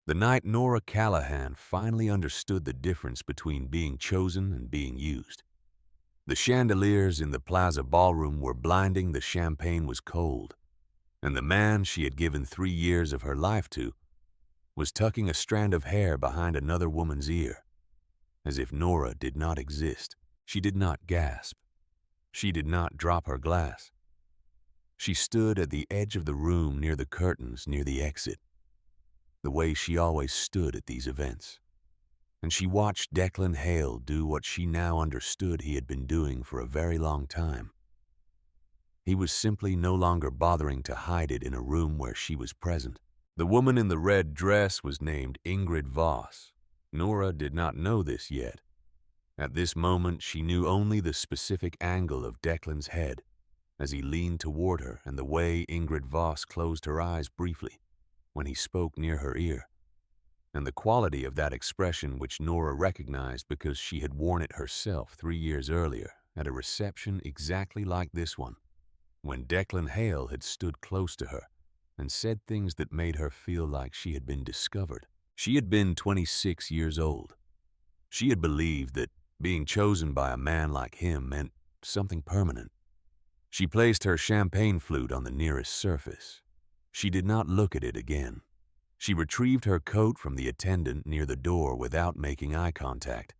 The night Nora Callahan finally understood the difference between being chosen and being used. The chandeliers in the Plaza Ballroom were blinding, the champagne was cold, and the man she had given 3 years of her life to was tucking a strand of hair behind another woman's ear, as if Nora did not exist. She did not gasp. She did not drop her glass. She stood at the edge of the room near the curtains near the exit, the way she always stood at these events. And she watched Declan Hale do what she now understood he had been doing for a very long time. He was simply no longer bothering to hide it in a room where she was present. The woman in the red dress was named Ingrid Voss. Nora did not know this yet. At this moment, she knew only the specific angle of Declan's head as he leaned toward her and the way Ingrid Voss closed her eyes briefly when he spoke near her ear, and the quality of that expression which Nora recognized because she had worn it herself 3 years earlier at a reception exactly like this one, when Declan Hale had stood close to her and said things that made her feel like she had been discovered. She had been 26 years old. She had believed that being chosen by a man like him meant something permanent. She placed her champagne flute on the nearest surface. She did not look at it again. She retrieved her coat from the attendant near the door without making eye contact,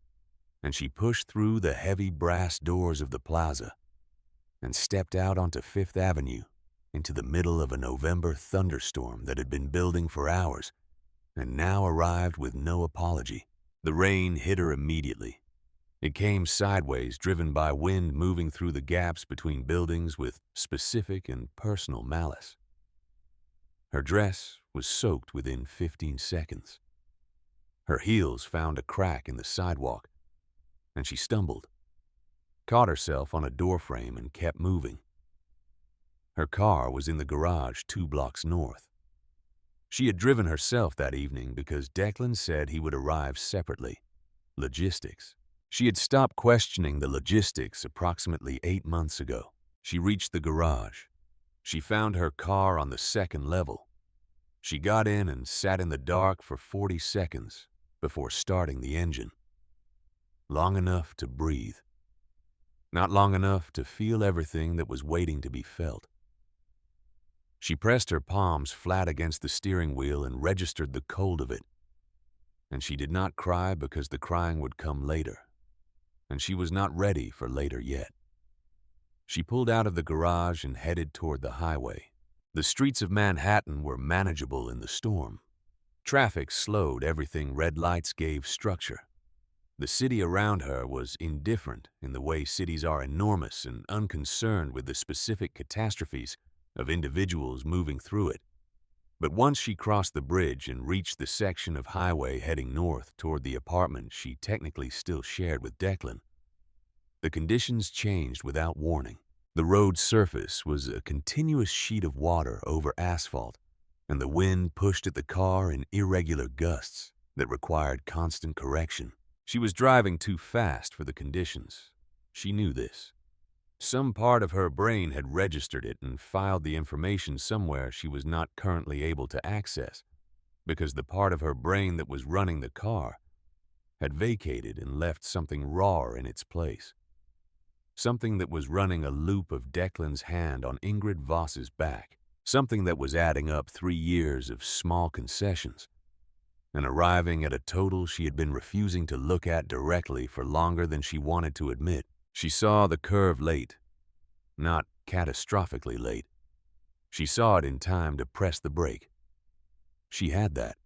and she pushed through the heavy brass doors of the plaza and stepped out onto Fifth Avenue into the middle of a November thunderstorm that had been building for hours and now arrived with no apology. The rain hit her immediately. It came sideways, driven by wind moving through the gaps between buildings with specific and personal malice. Her dress was soaked within 15 seconds. Her heels found a crack in the sidewalk, and she stumbled, caught herself on a doorframe, and kept moving. Her car was in the garage 2 blocks north. She had driven herself that evening because Declan said he would arrive separately. Logistics. She had stopped questioning the logistics approximately 8 months ago. She reached the garage. She found her car on the 2nd level. She got in and sat in the dark for 40 seconds before starting the engine. Long enough to breathe. Not long enough to feel everything that was waiting to be felt. She pressed her palms flat against the steering wheel and registered the cold of it. And she did not cry because the crying would come later. And she was not ready for later yet. She pulled out of the garage and headed toward the highway. The streets of Manhattan were manageable in the storm. Traffic slowed everything, red lights gave structure. The city around her was indifferent in the way cities are, enormous and unconcerned with the specific catastrophes of individuals moving through it. But once she crossed the bridge and reached the section of highway heading north toward the apartment she technically still shared with Declan, the conditions changed without warning. The road's surface was a continuous sheet of water over asphalt, and the wind pushed at the car in irregular gusts that required constant correction. She was driving too fast for the conditions. She knew this. Some part of her brain had registered it and filed the information somewhere she was not currently able to access, because the part of her brain that was running the car had vacated and left something raw in its place. Something that was running a loop of Declan's hand on Ingrid Voss's back. Something that was adding up 3 years of small concessions and arriving at a total she had been refusing to look at directly for longer than she wanted to admit. She saw the curve late, not catastrophically late. She saw it in time to press the brake. She had that.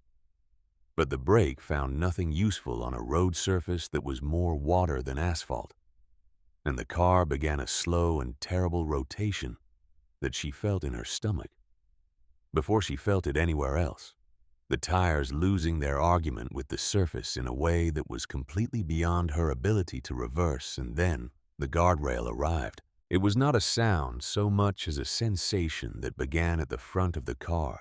But the brake found nothing useful on a road surface that was more water than asphalt, and the car began a slow and terrible rotation that she felt in her stomach before she felt it anywhere else. The tires losing their argument with the surface in a way that was completely beyond her ability to reverse, and then the guardrail arrived. It was not a sound so much as a sensation that began at the front of the car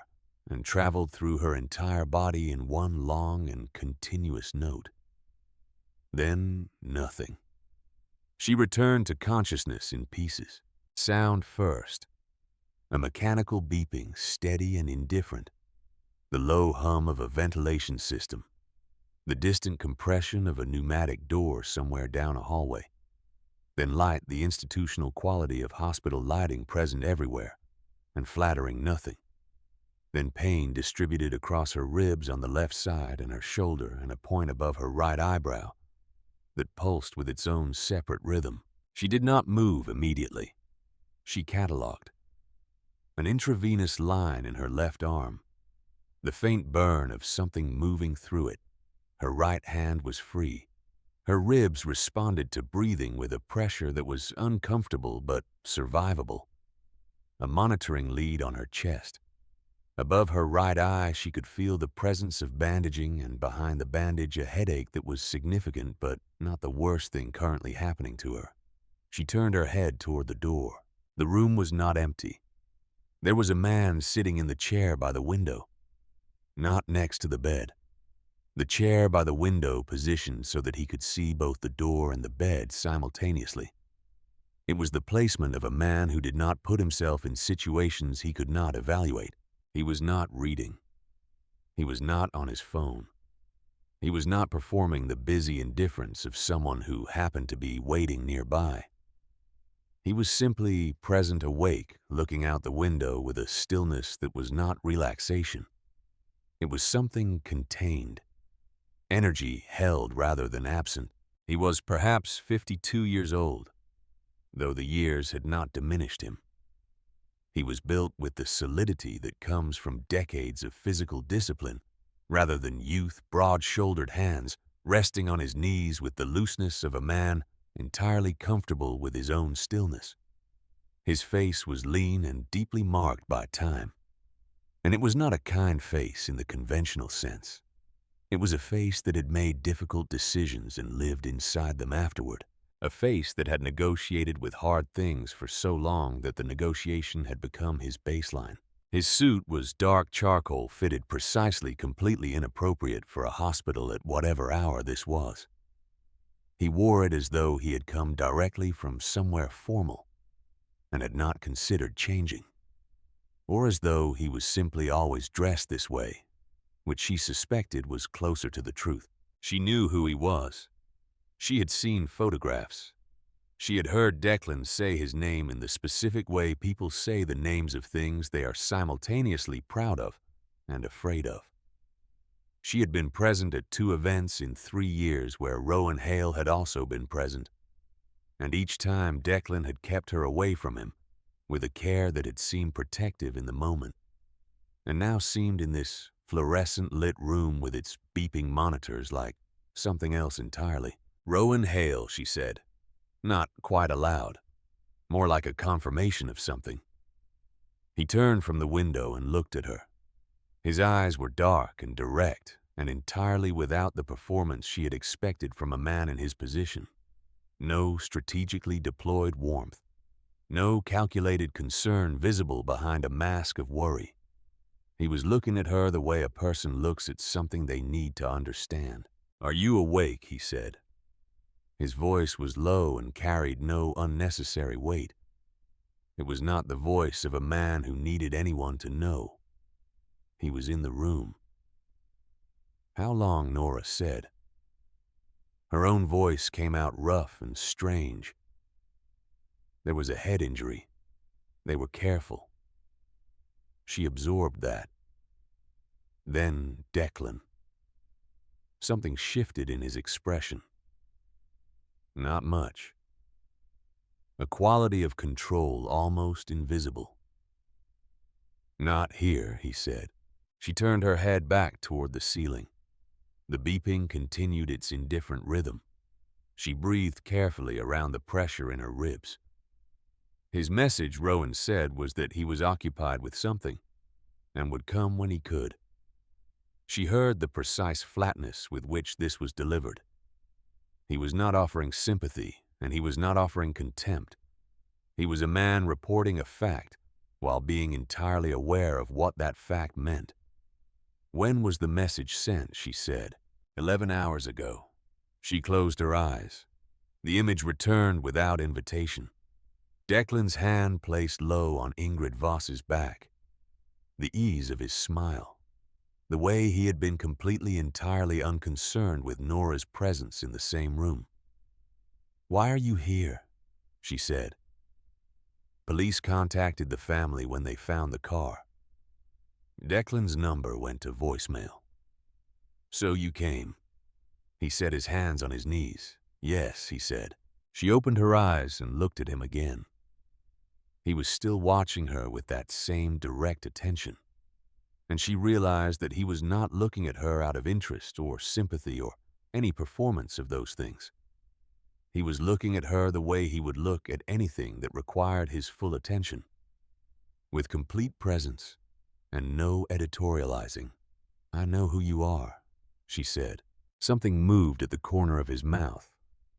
and traveled through her entire body in one long and continuous note. Then nothing. She returned to consciousness in pieces. Sound first. A mechanical beeping, steady and indifferent. the low hum of a ventilation system, the distant compression of a pneumatic door somewhere down a hallway. Then light, the institutional quality of hospital lighting present everywhere, and flattering nothing. Then pain distributed across her ribs on the left side and her shoulder and a point above her right eyebrow that pulsed with its own separate rhythm. She did not move immediately. She catalogued. An intravenous line in her left arm, the faint burn of something moving through it. Her right hand was free. Her ribs responded to breathing with a pressure that was uncomfortable but survivable. A monitoring lead on her chest. Above her right eye, she could feel the presence of bandaging, and behind the bandage, a headache that was significant but not the worst thing currently happening to her. She turned her head toward the door. The room was not empty. There was a man sitting in the chair by the window, not next to the bed. The chair by the window positioned so that he could see both the door and the bed simultaneously. It was the placement of a man who did not put himself in situations he could not evaluate. He was not reading. He was not on his phone. He was not performing the busy indifference of someone who happened to be waiting nearby. He was simply present, awake, looking out the window with a stillness that was not relaxation. It was something contained, energy held rather than absent. He was perhaps 52 years old, though the years had not diminished him. He was built with the solidity that comes from decades of physical discipline, rather than youth, broad-shouldered hands resting on his knees with the looseness of a man entirely comfortable with his own stillness. His face was lean and deeply marked by time. And it was not a kind face in the conventional sense. It was a face that had made difficult decisions and lived inside them afterward. A face that had negotiated with hard things for so long that the negotiation had become his baseline. His suit was dark charcoal, fitted precisely, completely inappropriate for a hospital at whatever hour this was. He wore it as though he had come directly from somewhere formal and had not considered changing, or as though he was simply always dressed this way, which she suspected was closer to the truth. She knew who he was. She had seen photographs. She had heard Declan say his name in the specific way people say the names of things they are simultaneously proud of and afraid of. She had been present at 2 events in 3 years where Rowan Hale had also been present, and each time Declan had kept her away from him with a care that had seemed protective in the moment, and now seemed in this fluorescent lit room with its beeping monitors like something else entirely. "Rowan Hale," she said, not quite aloud, more like a confirmation of something. He turned from the window and looked at her. His eyes were dark and direct and entirely without the performance she had expected from a man in his position. No strategically deployed warmth, no calculated concern visible behind a mask of worry. He was looking at her the way a person looks at something they need to understand. "Are you awake?" he said. His voice was low and carried no unnecessary weight. It was not the voice of a man who needed anyone to know. He was in the room. "How long?" Nora said. Her own voice came out rough and strange. There was a head injury. They were careful. She absorbed that. Then Declan. Something shifted in his expression. Not much. A quality of control almost invisible. "Not here," he said. She turned her head back toward the ceiling. The beeping continued its indifferent rhythm. She breathed carefully around the pressure in her ribs. His message, Rowan said, was that he was occupied with something and would come when he could. She heard the precise flatness with which this was delivered. He was not offering sympathy, and he was not offering contempt. He was a man reporting a fact while being entirely aware of what that fact meant. "When was the message sent?" she said. 11 hours ago." She closed her eyes. The image returned without invitation. Declan's hand placed low on Ingrid Voss's back. The ease of his smile. the way he had been completely entirely unconcerned with Nora's presence in the same room. "Why are you here?" she said. "Police contacted the family when they found the car." Declan's number went to voicemail. "So you came." He set his hands on his knees. "Yes," he said. She opened her eyes and looked at him again. He was still watching her with that same direct attention, and she realized that he was not looking at her out of interest or sympathy or any performance of those things. He was looking at her the way he would look at anything that required his full attention, with complete presence and no editorializing. "I know who you are," she said. Something moved at the corner of his mouth.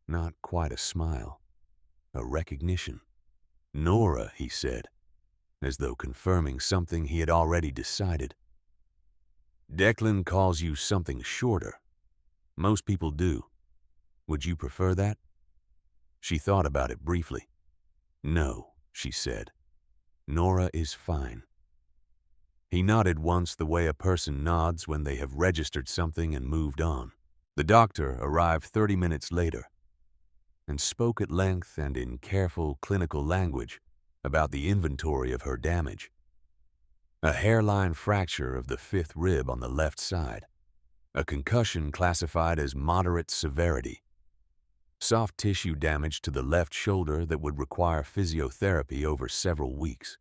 Not quite a smile. A recognition. "Nora," he said, as though confirming something he had already decided. "Declan calls you something shorter. Most people do. Would you prefer that?" She thought about it briefly. "No," she said. "Nora is fine." He nodded once the way a person nods when they have registered something and moved on. The doctor arrived 30 minutes later and spoke at length and in careful clinical language about the inventory of her damage. A hairline fracture of the 5th rib on the left side, a concussion classified as moderate severity, soft tissue damage to the left shoulder that would require physiotherapy over several weeks,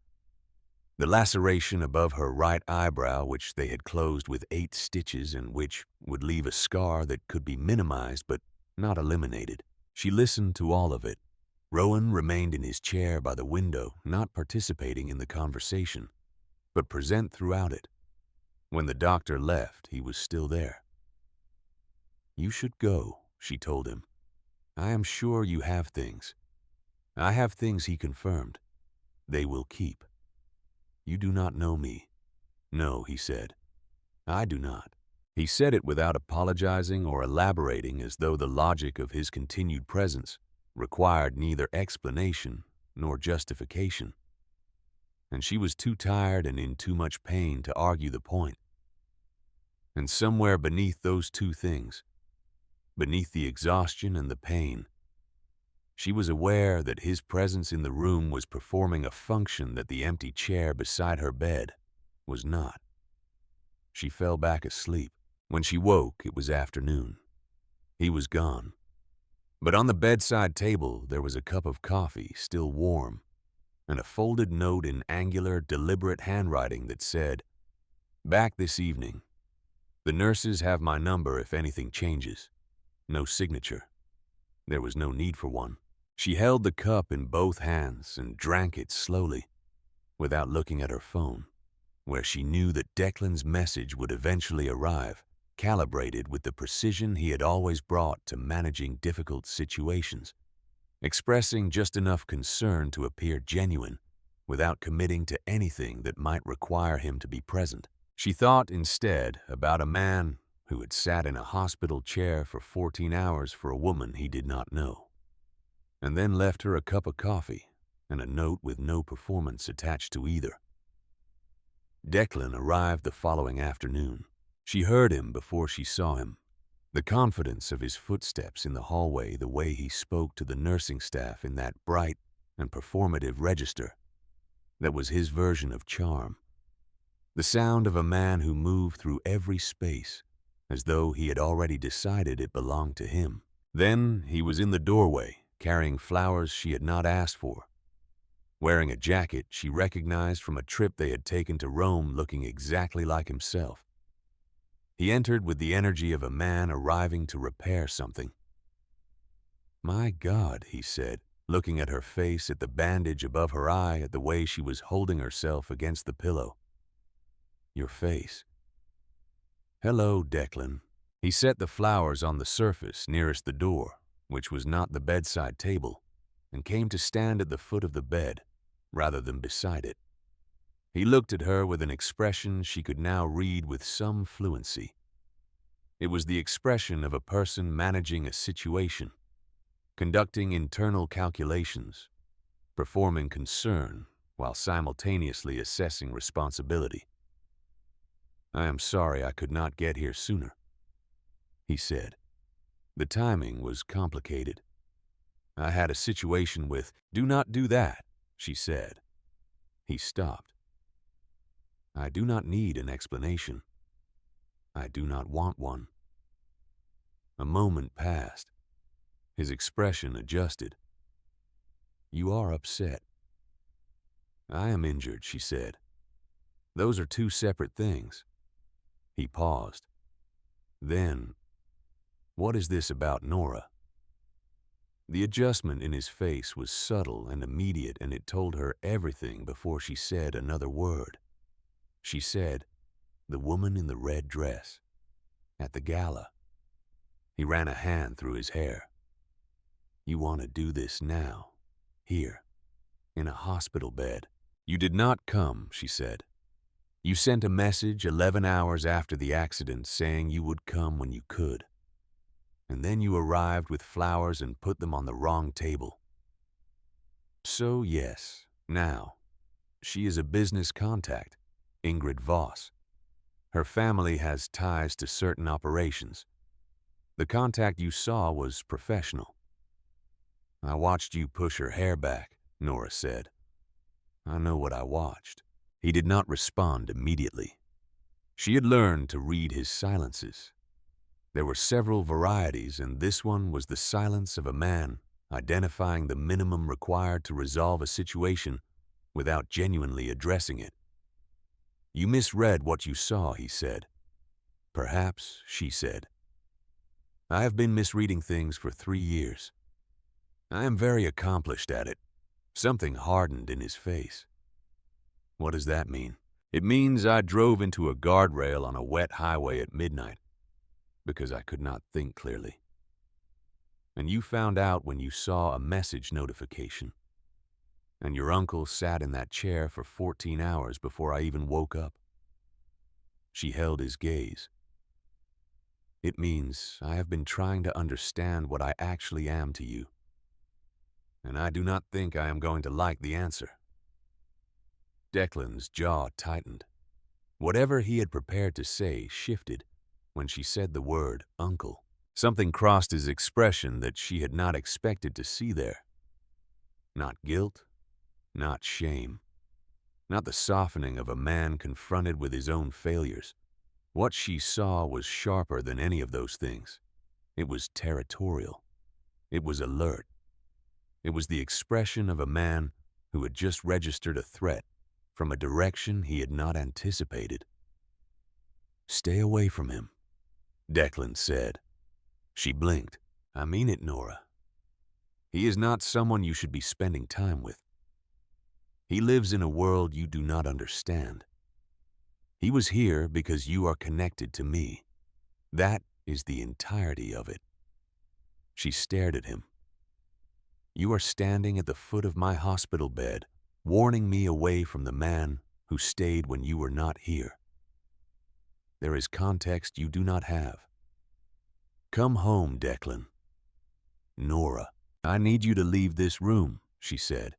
the laceration above her right eyebrow which they had closed with 8 stitches and which would leave a scar that could be minimized but not eliminated. She listened to all of it. Rowan remained in his chair by the window, not participating in the conversation, but present throughout it. When the doctor left, he was still there. "You should go," she told him. "I am sure you have things." "I have things," he confirmed. "They will keep." "You do not know me." "No," he said. "I do not." He said it without apologizing or elaborating, as though the logic of his continued presence required neither explanation nor justification. And she was too tired and in too much pain to argue the point. And somewhere beneath those two things, beneath the exhaustion and the pain, she was aware that his presence in the room was performing a function that the empty chair beside her bed was not. She fell back asleep. When she woke, it was afternoon. He was gone. But on the bedside table, there was a cup of coffee, still warm, and a folded note in angular, deliberate handwriting that said, "Back this evening. The nurses have my number if anything changes." No signature. There was no need for one. She held the cup in both hands and drank it slowly, without looking at her phone, where she knew that Declan's message would eventually arrive, calibrated with the precision he had always brought to managing difficult situations, expressing just enough concern to appear genuine, without committing to anything that might require him to be present. She thought instead about a man who had sat in a hospital chair for 14 hours for a woman he did not know, and then left her a cup of coffee and a note with no performance attached to either. Declan arrived the following afternoon. She heard him before she saw him. The confidence of his footsteps in the hallway, the way he spoke to the nursing staff in that bright and performative register, that was his version of charm. The sound of a man who moved through every space, as though he had already decided it belonged to him. Then he was in the doorway, carrying flowers she had not asked for, wearing a jacket she recognized from a trip they had taken to Rome, looking exactly like himself. He entered with the energy of a man arriving to repair something. "My God," he said, looking at her face, at the bandage above her eye, at the way she was holding herself against the pillow. "Your face." "Hello, Declan." He set the flowers on the surface nearest the door, which was not the bedside table, and came to stand at the foot of the bed, rather than beside it. He looked at her with an expression she could now read with some fluency. It was the expression of a person managing a situation, conducting internal calculations, performing concern while simultaneously assessing responsibility. I am sorry I could not get here sooner, he said. The timing was complicated. I had a situation with, do not do that, she said. He stopped. I do not need an explanation. I do not want one. A moment passed. His expression adjusted. You are upset. I am injured, she said. Those are two separate things. He paused. Then, what is this about Nora? The adjustment in his face was subtle and immediate, and it told her everything before she said another word. She said, the woman in the red dress, at the gala. He ran a hand through his hair. You want to do this now, here, in a hospital bed. You did not come, she said. You sent a message 11 hours after the accident saying you would come when you could. And then you arrived with flowers and put them on the wrong table. So yes, now, she is a business contact, Ingrid Voss. Her family has ties to certain operations. The contact you saw was professional. I watched you push her hair back, Nora said. I know what I watched. He did not respond immediately. She had learned to read his silences. There were several varieties, and this one was the silence of a man identifying the minimum required to resolve a situation without genuinely addressing it. You misread what you saw, he said. Perhaps, she said. I have been misreading things for 3 years. I am very accomplished at it. Something hardened in his face. What does that mean? It means I drove into a guardrail on a wet highway at midnight because I could not think clearly. And you found out when you saw a message notification. And your uncle sat in that chair for 14 hours before I even woke up. She held his gaze. It means I have been trying to understand what I actually am to you. And I do not think I am going to like the answer. Declan's jaw tightened. Whatever he had prepared to say shifted when she said the word uncle. Something crossed his expression that she had not expected to see there. Not guilt, not shame, not the softening of a man confronted with his own failures. What she saw was sharper than any of those things. It was territorial. It was alert. It was the expression of a man who had just registered a threat from a direction he had not anticipated. Stay away from him, Declan said. She blinked. I mean it, Nora. He is not someone you should be spending time with. He lives in a world you do not understand. He was here because you are connected to me. That is the entirety of it. She stared at him. You are standing at the foot of my hospital bed, warning me away from the man who stayed when you were not here. There is context you do not have. Come home, Declan. Nora, I need you to leave this room, she said.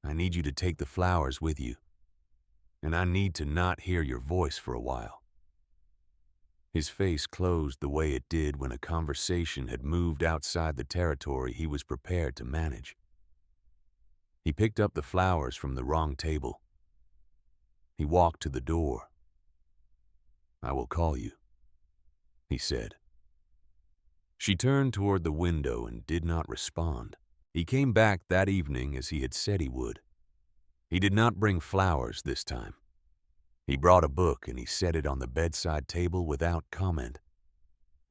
I need you to take the flowers with you. And I need to not hear your voice for a while. His face closed the way it did when a conversation had moved outside the territory he was prepared to manage. He picked up the flowers from the wrong table. He walked to the door. I will call you, he said. She turned toward the window and did not respond. He came back that evening as he had said he would. He did not bring flowers this time. He brought a book and he set it on the bedside table without comment.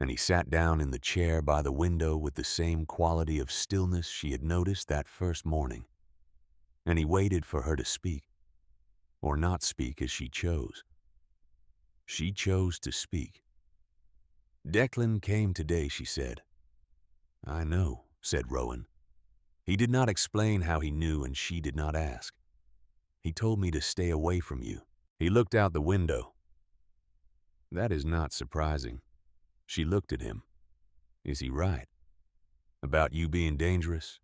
And he sat down in the chair by the window with the same quality of stillness she had noticed that first morning. And he waited for her to speak, or not speak as she chose. She chose to speak. Declan came today, she said. I know, said Rowan. He did not explain how he knew, and she did not ask. He told me to stay away from you. He looked out the window. That is not surprising. She looked at him. Is he right? About you being dangerous?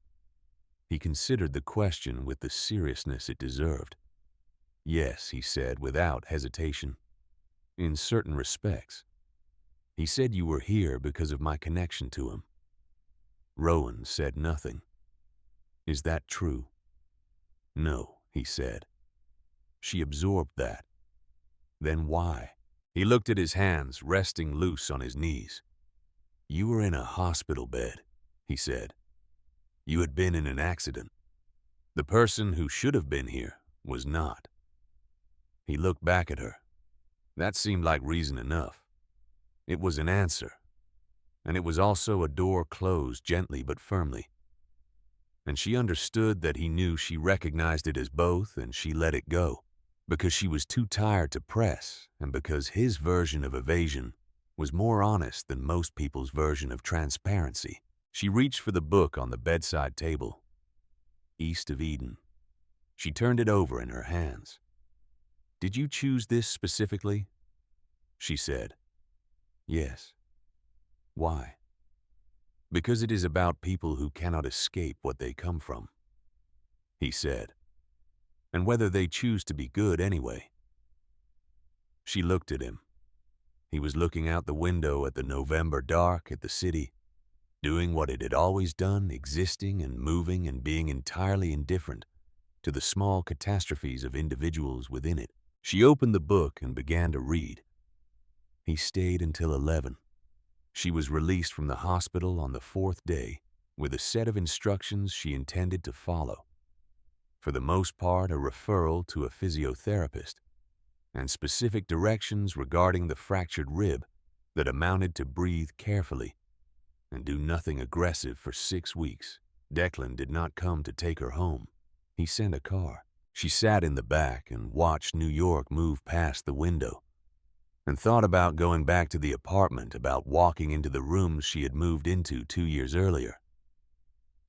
He considered the question with the seriousness it deserved. Yes, he said without hesitation. In certain respects. He said you were here because of my connection to him. Rowan said nothing. Is that true? No, he said. She absorbed that. Then why? He looked at his hands resting loose on his knees. You were in a hospital bed, he said. You had been in an accident. The person who should have been here was not. He looked back at her. That seemed like reason enough. It was an answer. And it was also a door closed gently but firmly. And she understood that he knew she recognized it as both, and she let it go, because she was too tired to press, and because his version of evasion was more honest than most people's version of transparency. She reached for the book on the bedside table. East of Eden. She turned it over in her hands. Did you choose this specifically? She said. Yes. Why? Because it is about people who cannot escape what they come from, he said, and whether they choose to be good anyway. She looked at him. He was looking out the window at the November dark, at the city, doing what it had always done, existing and moving and being entirely indifferent to the small catastrophes of individuals within it. She opened the book and began to read. He stayed until 11. She was released from the hospital on the 4th day with a set of instructions she intended to follow. For the most part, a referral to a physiotherapist and specific directions regarding the fractured rib that amounted to breathe carefully and do nothing aggressive for 6 weeks. Declan did not come to take her home. He sent a car. She sat in the back and watched New York move past the window, and thought about going back to the apartment, about walking into the rooms she had moved into 2 years earlier.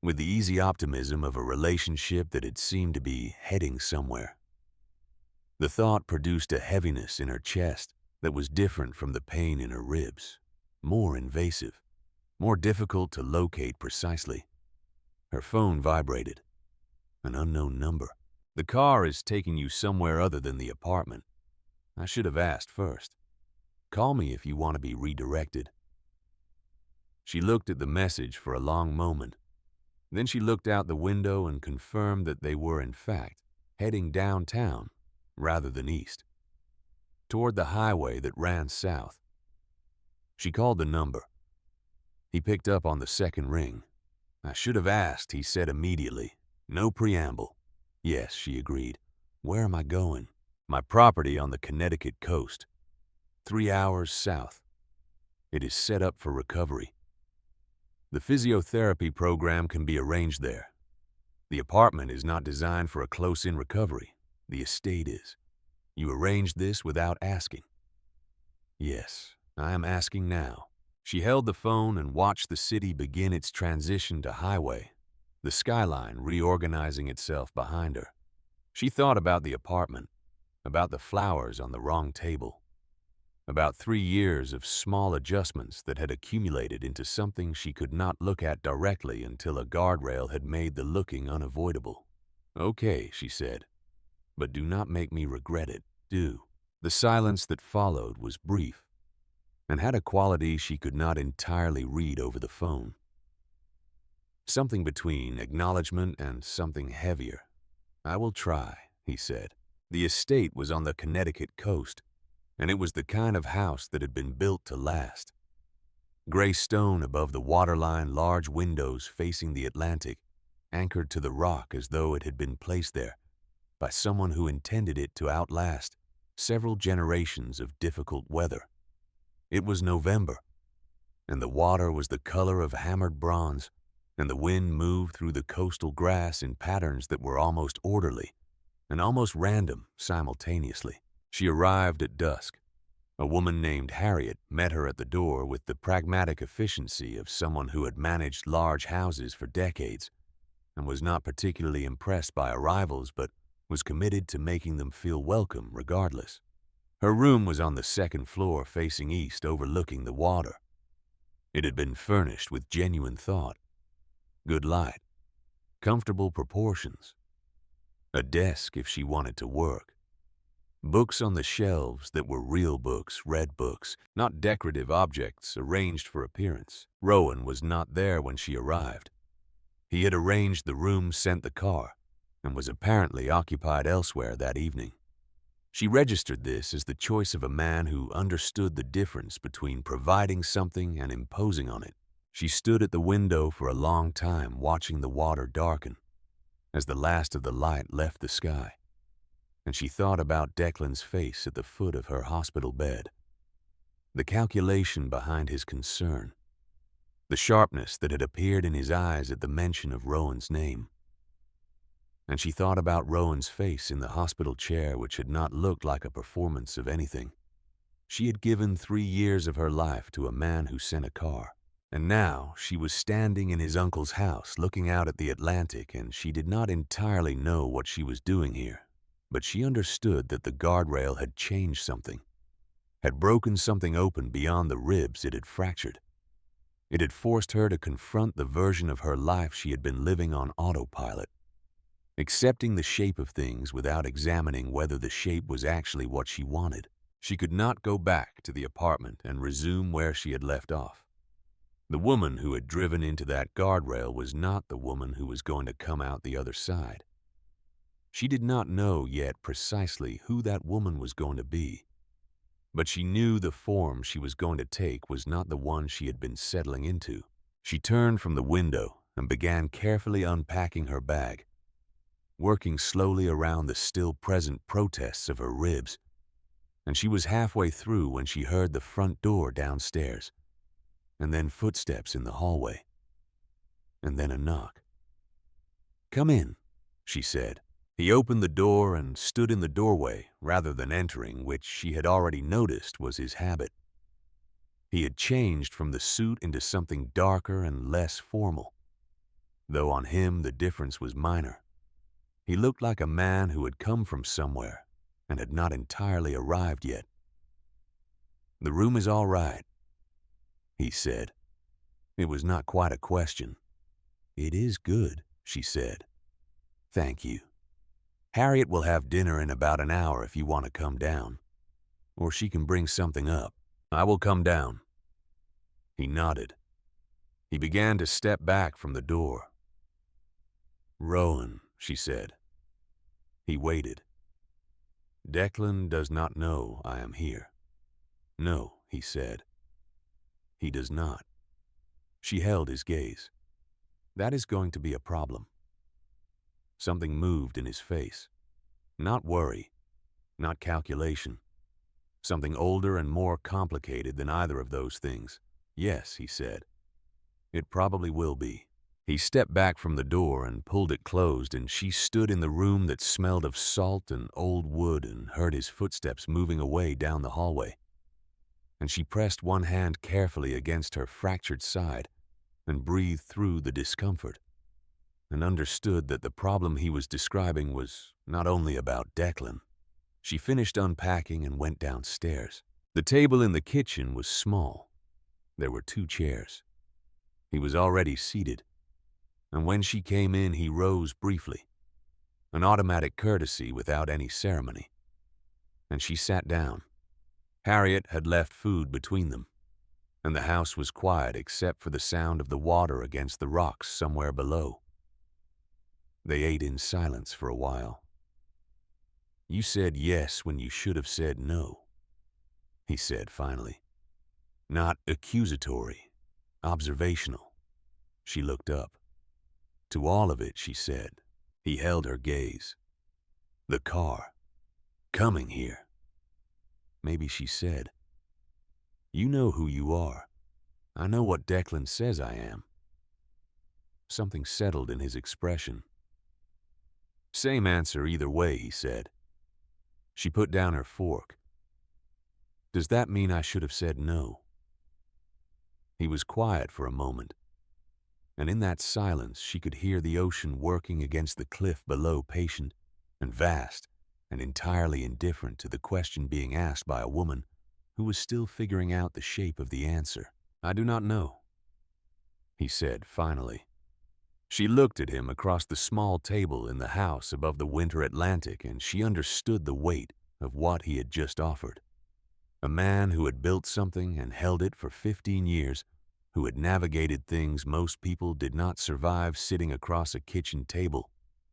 With the easy optimism of a relationship that had seemed to be heading somewhere. The thought produced a heaviness in her chest that was different from the pain in her ribs, more invasive, more difficult to locate precisely. Her phone vibrated. An unknown number. The car is taking you somewhere other than the apartment. I should have asked first. Call me if you want to be redirected. She looked at the message for a long moment. Then she looked out the window and confirmed that they were, in fact, heading downtown rather than east, toward the highway that ran south. She called the number. He picked up on the second ring. I should have asked, he said immediately. No preamble. Yes, she agreed. Where am I going? My property on the Connecticut coast. 3 hours south. It is set up for recovery. The physiotherapy program can be arranged there. The apartment is not designed for a close-in recovery. The estate is. You arranged this without asking. Yes, I am asking now. She held the phone and watched the city begin its transition to highway, the skyline reorganizing itself behind her. She thought about the apartment, about the flowers on the wrong table, about 3 years of small adjustments that had accumulated into something she could not look at directly until a guardrail had made the looking unavoidable. Okay, she said, but do not make me regret it, do. The silence that followed was brief and had a quality she could not entirely read over the phone. Something between acknowledgement and something heavier. I will try, he said. The estate was on the Connecticut coast, and it was the kind of house that had been built to last. Gray stone above the waterline, large windows facing the Atlantic, anchored to the rock as though it had been placed there by someone who intended it to outlast several generations of difficult weather. It was November, and the water was the color of hammered bronze, and the wind moved through the coastal grass in patterns that were almost orderly and almost random simultaneously. She arrived at dusk. A woman named Harriet met her at the door with the pragmatic efficiency of someone who had managed large houses for decades and was not particularly impressed by arrivals but was committed to making them feel welcome regardless. Her room was on the 2nd floor facing east, overlooking the water. It had been furnished with genuine thought, good light, comfortable proportions, a desk if she wanted to work, Books on the shelves that were real books, read books, not decorative objects arranged for appearance. Rowan was not there when she arrived. He had arranged the room, sent the car, and was apparently occupied elsewhere that evening. She registered this as the choice of a man who understood the difference between providing something and imposing on it. She stood at the window for a long time watching the water darken as the last of the light left the sky, and she thought about Declan's face at the foot of her hospital bed, the calculation behind his concern, the sharpness that had appeared in his eyes at the mention of Rowan's name. And she thought about Rowan's face in the hospital chair, which had not looked like a performance of anything. She had given 3 years of her life to a man who sent a car, and now she was standing in his uncle's house looking out at the Atlantic, and she did not entirely know what she was doing here, but she understood that the guardrail had changed something, had broken something open beyond the ribs it had fractured. It had forced her to confront the version of her life she had been living on autopilot, accepting the shape of things without examining whether the shape was actually what she wanted. She could not go back to the apartment and resume where she had left off. The woman who had driven into that guardrail was not the woman who was going to come out the other side. She did not know yet precisely who that woman was going to be, but she knew the form she was going to take was not the one she had been settling into. She turned from the window and began carefully unpacking her bag, working slowly around the still-present protests of her ribs, and she was halfway through when she heard the front door downstairs, and then footsteps in the hallway, and then a knock. "Come in," she said. He opened the door and stood in the doorway rather than entering, which she had already noticed was his habit. He had changed from the suit into something darker and less formal, though on him the difference was minor. He looked like a man who had come from somewhere and had not entirely arrived yet. "The room is all right," he said. It was not quite a question. "It is good," she said. "Thank you. Harriet will have dinner in about an hour if you want to come down, or she can bring something up." "I will come down." He nodded. He began to step back from the door. "Rowan," she said. He waited. "Declan does not know I am here." "No," he said. "He does not." She held his gaze. "That is going to be a problem." Something moved in his face. Not worry, not calculation. Something older and more complicated than either of those things. "Yes," he said. "It probably will be." He stepped back from the door and pulled it closed, and she stood in the room that smelled of salt and old wood and heard his footsteps moving away down the hallway. And she pressed one hand carefully against her fractured side and breathed through the discomfort, and understood that the problem he was describing was not only about Declan. She finished unpacking and went downstairs. The table in the kitchen was small. There were 2 chairs. He was already seated, and when she came in, he rose briefly, an automatic courtesy without any ceremony, and she sat down. Harriet had left food between them, and the house was quiet except for the sound of the water against the rocks somewhere below. They ate in silence for a while. "You said yes when you should have said no," he said finally. Not accusatory, observational. She looked up. "To all of it," she said. He held her gaze. "The car. Coming here." Maybe she said, "You know who you are. I know what Declan says I am." Something settled in his expression. "Same answer either way," he said. She put down her fork. "Does that mean I should have said no?" He was quiet for a moment, and in that silence she could hear the ocean working against the cliff below, patient and vast and entirely indifferent to the question being asked by a woman who was still figuring out the shape of the answer. "I do not know," he said finally. She looked at him across the small table in the house above the winter Atlantic, and she understood the weight of what he had just offered. A man who had built something and held it for 15 years, who had navigated things most people did not survive sitting across a kitchen table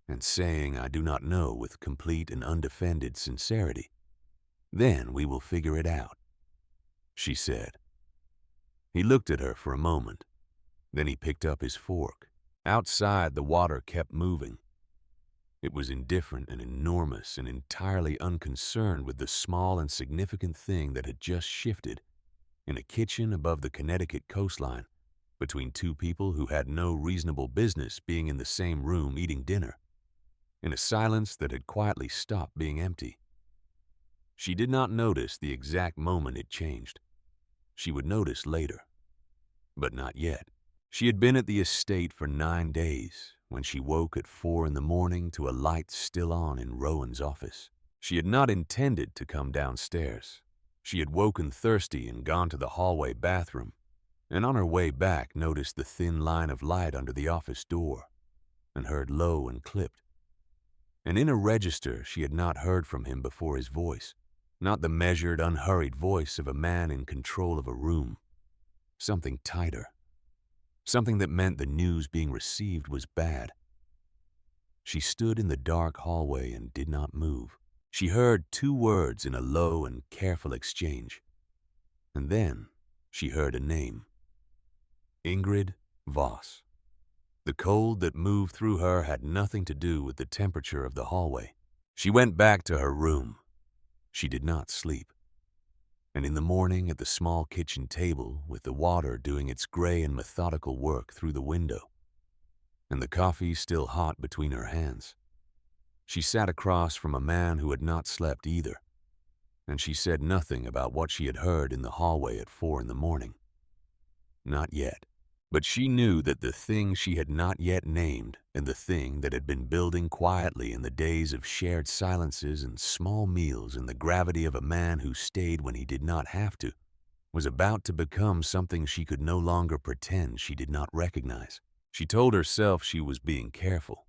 and saying, "I do not know," with complete and undefended sincerity. "Then we will figure it out," she said. He looked at her for a moment. Then he picked up his fork. Outside, the water kept moving. It was indifferent and enormous and entirely unconcerned with the small and significant thing that had just shifted in a kitchen above the Connecticut coastline between two people who had no reasonable business being in the same room eating dinner, in a silence that had quietly stopped being empty. She did not notice the exact moment it changed. She would notice later, but not yet. She had been at the estate for 9 days when she woke at 4 in the morning to a light still on in Rowan's office. She had not intended to come downstairs. She had woken thirsty and gone to the hallway bathroom, and on her way back noticed the thin line of light under the office door, and heard low and clipped. And in a register she had not heard from him before his voice, not the measured, unhurried voice of a man in control of a room. Something tighter. Something that meant the news being received was bad. She stood in the dark hallway and did not move. She heard 2 words in a low and careful exchange. And then she heard a name. Ingrid Voss. The cold that moved through her had nothing to do with the temperature of the hallway. She went back to her room. She did not sleep. And in the morning at the small kitchen table, with the water doing its gray and methodical work through the window, and the coffee still hot between her hands, she sat across from a man who had not slept either, and she said nothing about what she had heard in the hallway at 4 in the morning. Not yet. But she knew that the thing she had not yet named, and the thing that had been building quietly in the days of shared silences and small meals and the gravity of a man who stayed when he did not have to, was about to become something she could no longer pretend she did not recognize. She told herself she was being careful,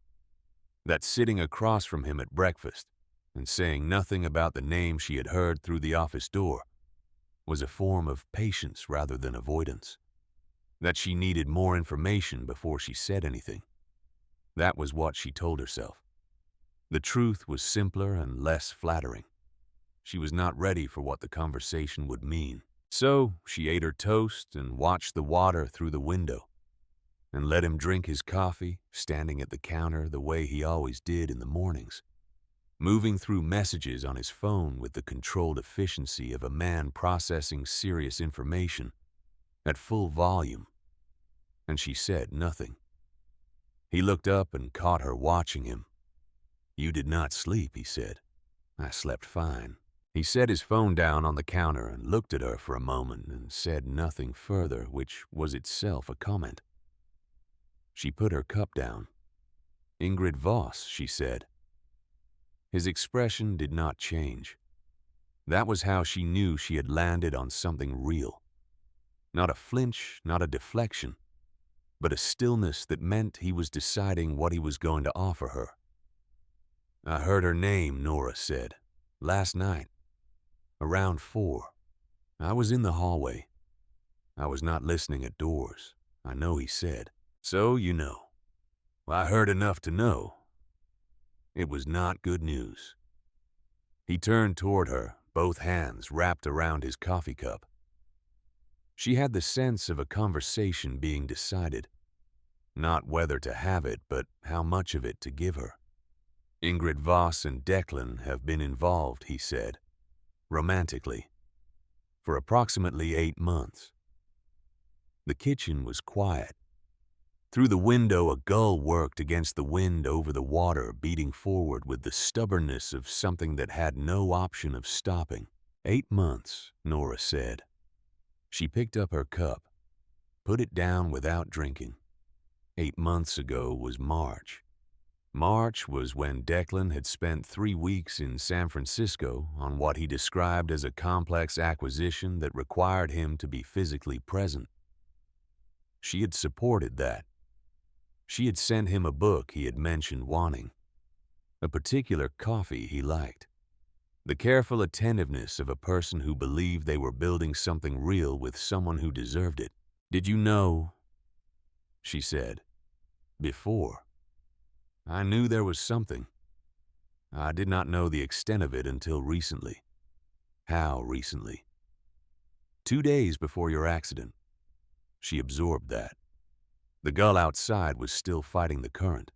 that sitting across from him at breakfast and saying nothing about the name she had heard through the office door was a form of patience rather than avoidance. That she needed more information before she said anything. That was what she told herself. The truth was simpler and less flattering. She was not ready for what the conversation would mean. So she ate her toast and watched the water through the window, and let him drink his coffee, standing at the counter the way he always did in the mornings, moving through messages on his phone with the controlled efficiency of a man processing serious information at full volume. And she said nothing. He looked up and caught her watching him. "You did not sleep," he said. "I slept fine." He set his phone down on the counter and looked at her for a moment and said nothing further, which was itself a comment. She put her cup down. "Ingrid Voss," she said. His expression did not change. That was how she knew she had landed on something real. Not a flinch, not a deflection, but a stillness that meant he was deciding what he was going to offer her. "I heard her name," Nora said, "last night, around 4. I was in the hallway. I was not listening at doors. I know," he said. "So, you know." "Well, I heard enough to know." It was not good news. He turned toward her, both hands wrapped around his coffee cup. She had the sense of a conversation being decided, not whether to have it, but how much of it to give her. "Ingrid Voss and Declan have been involved," he said, romantically, "for approximately 8 months. The kitchen was quiet. Through the window, a gull worked against the wind over the water, beating forward with the stubbornness of something that had no option of stopping. 8 months, Nora said. She picked up her cup, put it down without drinking. 8 months ago was March. March was when Declan had spent 3 weeks in San Francisco on what he described as a complex acquisition that required him to be physically present. She had supported that. She had sent him a book he had mentioned wanting, a particular coffee he liked. The careful attentiveness of a person who believed they were building something real with someone who deserved it. "Did you know?" she said. "Before. I knew there was something. I did not know the extent of it until recently." "How recently?" "2 days before your accident." She absorbed that. The gull outside was still fighting the current.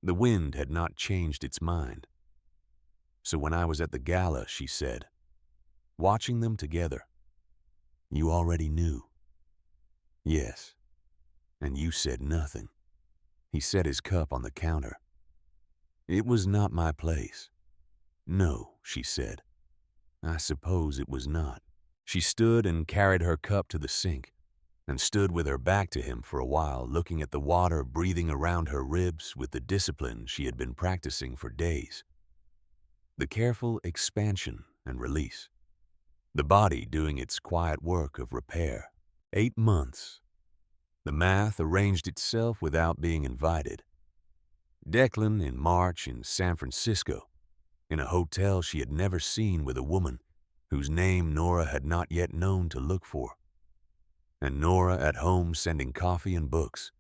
The wind had not changed its mind. "So when I was at the gala," she said, "watching them together, you already knew." "Yes. And you said nothing." He set his cup on the counter. "It was not my place." "No," she said. "I suppose it was not." She stood and carried her cup to the sink, and stood with her back to him for a while, looking at the water breathing around her ribs with the discipline she had been practicing for days. The careful expansion and release. The body doing its quiet work of repair. 8 months. The math arranged itself without being invited. Declan in March in San Francisco, in a hotel she had never seen with a woman whose name Nora had not yet known to look for. And Nora at home sending coffee and books,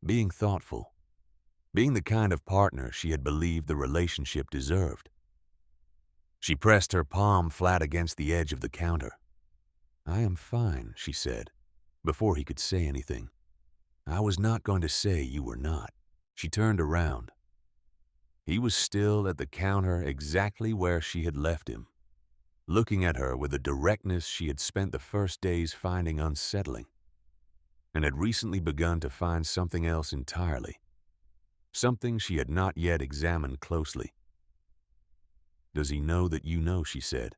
being thoughtful, being the kind of partner she had believed the relationship deserved. She pressed her palm flat against the edge of the counter. "I am fine," she said, before he could say anything. "I was not going to say you were not." She turned around. He was still at the counter exactly where she had left him, looking at her with a directness she had spent the first days finding unsettling, and had recently begun to find something else entirely, something she had not yet examined closely. "Does he know that you know?" she said.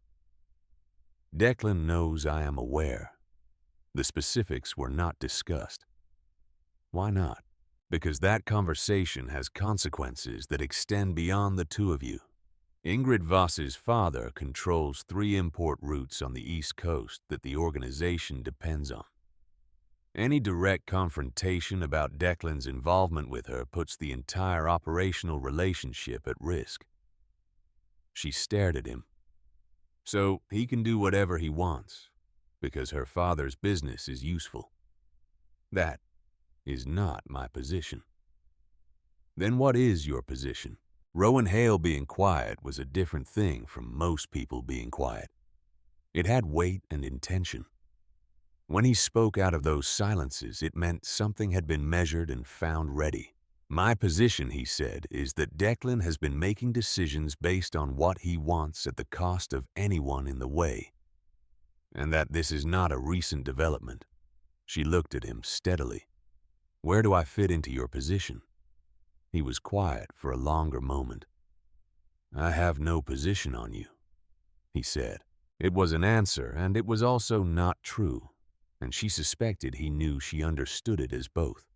"Declan knows I am aware." The specifics were not discussed. "Why not?" "Because that conversation has consequences that extend beyond the two of you. Ingrid Voss's father controls 3 import routes on the East Coast that the organization depends on. Any direct confrontation about Declan's involvement with her puts the entire operational relationship at risk." She stared at him. "So he can do whatever he wants, because her father's business is useful. That is not my position." "Then what is your position?" Rowan Hale being quiet was a different thing from most people being quiet. It had weight and intention. When he spoke out of those silences, it meant something had been measured and found ready. "My position," he said, "is that Declan has been making decisions based on what he wants at the cost of anyone in the way, and that this is not a recent development." She looked at him steadily. "Where do I fit into your position?" He was quiet for a longer moment. "I have no position on you," he said. It was an answer, and it was also not true, and she suspected he knew she understood it as both.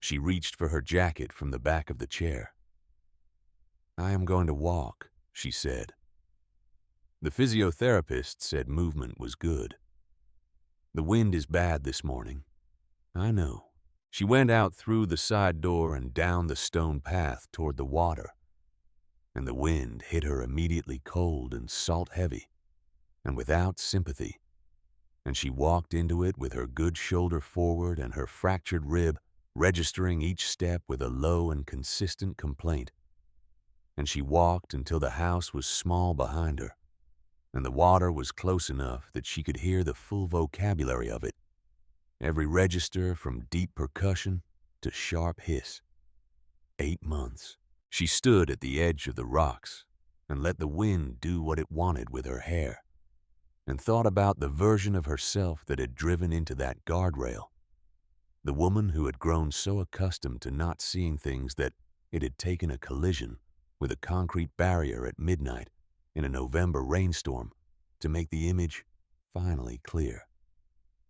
She reached for her jacket from the back of the chair. "I am going to walk," she said. The physiotherapist said movement was good. "The wind is bad this morning." "I know." She went out through the side door and down the stone path toward the water, and the wind hit her immediately cold and salt-heavy, and without sympathy, and she walked into it with her good shoulder forward and her fractured rib registering each step with a low and consistent complaint. And she walked until the house was small behind her, and the water was close enough that she could hear the full vocabulary of it, every register from deep percussion to sharp hiss. 8 months. She stood at the edge of the rocks and let the wind do what it wanted with her hair, and thought about the version of herself that had driven into that guardrail, the woman who had grown so accustomed to not seeing things that it had taken a collision with a concrete barrier at midnight in a November rainstorm to make the image finally clear.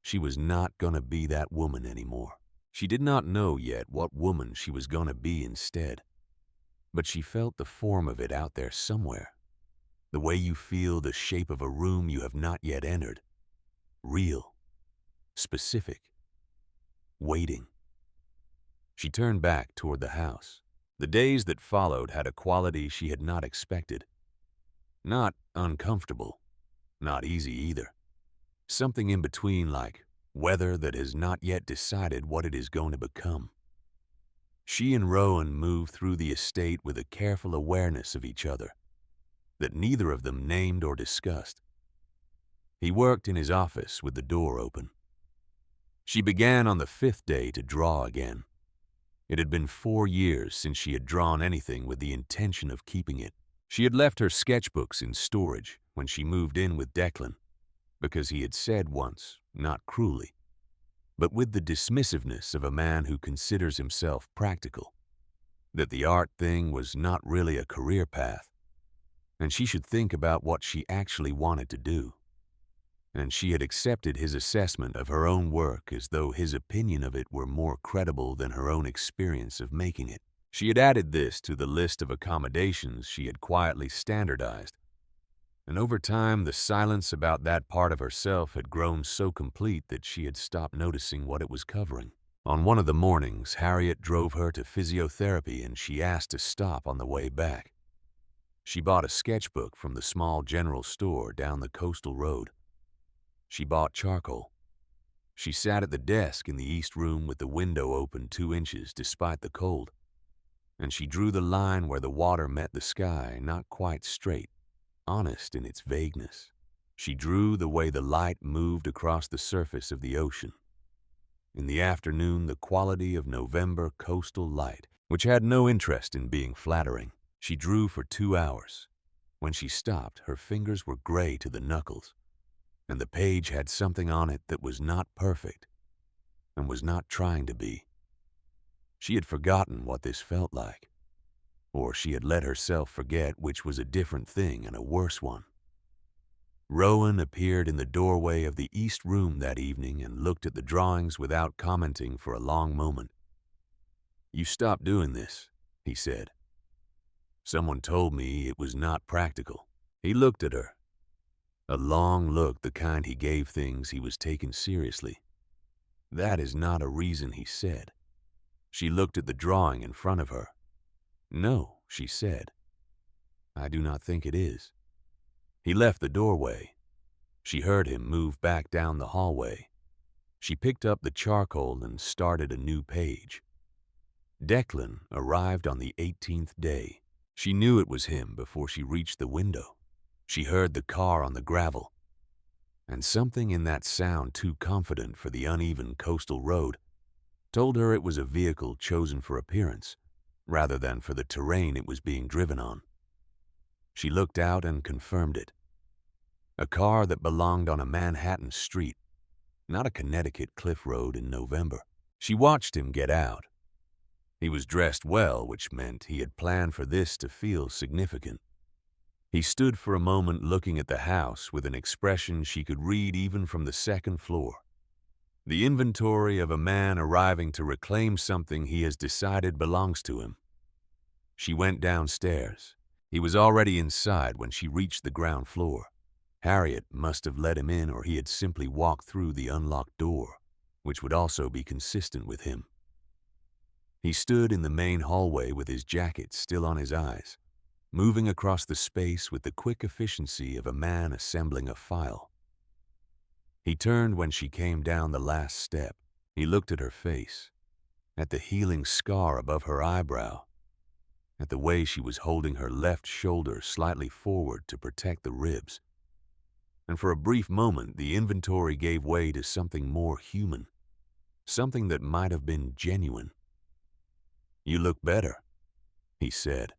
She was not going to be that woman anymore. She did not know yet what woman she was going to be instead, but she felt the form of it out there somewhere, the way you feel the shape of a room you have not yet entered. Real, specific, waiting. She turned back toward the house. The days that followed had a quality she had not expected. Not uncomfortable, not easy either. Something in between, like weather that has not yet decided what it is going to become. She and Rowan moved through the estate with a careful awareness of each other that neither of them named or discussed. He worked in his office with the door open. She began on the 5th day to draw again. It had been 4 years since she had drawn anything with the intention of keeping it. She had left her sketchbooks in storage when she moved in with Declan, because he had said once, not cruelly, but with the dismissiveness of a man who considers himself practical, that the art thing was not really a career path, and she should think about what she actually wanted to do. And she had accepted his assessment of her own work as though his opinion of it were more credible than her own experience of making it. She had added this to the list of accommodations she had quietly standardized, and over time the silence about that part of herself had grown so complete that she had stopped noticing what it was covering. On one of the mornings, Harriet drove her to physiotherapy and she asked to stop on the way back. She bought a sketchbook from the small general store down the coastal road. She bought charcoal. She sat at the desk in the east room with the window open 2 inches despite the cold, and she drew the line where the water met the sky, not quite straight, honest in its vagueness. She drew the way the light moved across the surface of the ocean. In the afternoon, the quality of November coastal light, which had no interest in being flattering. She drew for 2 hours. When she stopped, her fingers were gray to the knuckles, and the page had something on it that was not perfect and was not trying to be. She had forgotten what this felt like, or she had let herself forget, which was a different thing and a worse one. Rowan appeared in the doorway of the east room that evening and looked at the drawings without commenting for a long moment. "You stopped doing this," he said. "Someone told me it was not practical." He looked at her. A long look, the kind he gave things he was taken seriously. "That is not a reason," he said. She looked at the drawing in front of her. "No," she said. "I do not think it is." He left the doorway. She heard him move back down the hallway. She picked up the charcoal and started a new page. Declan arrived on the 18th day. She knew it was him before she reached the window. She heard the car on the gravel, and something in that sound, too confident for the uneven coastal road, told her it was a vehicle chosen for appearance, rather than for the terrain it was being driven on. She looked out and confirmed it. A car that belonged on a Manhattan street, not a Connecticut cliff road in November. She watched him get out. He was dressed well, which meant he had planned for this to feel significant. He stood for a moment looking at the house with an expression she could read even from the 2nd floor. The inventory of a man arriving to reclaim something he has decided belongs to him. She went downstairs. He was already inside when she reached the ground floor. Harriet must have let him in, or he had simply walked through the unlocked door, which would also be consistent with him. He stood in the main hallway with his jacket still on his eyes, moving across the space with the quick efficiency of a man assembling a file. He turned when she came down the last step. He looked at her face, at the healing scar above her eyebrow, at the way she was holding her left shoulder slightly forward to protect the ribs. And for a brief moment, the inventory gave way to something more human, something that might have been genuine. "You look better," he said.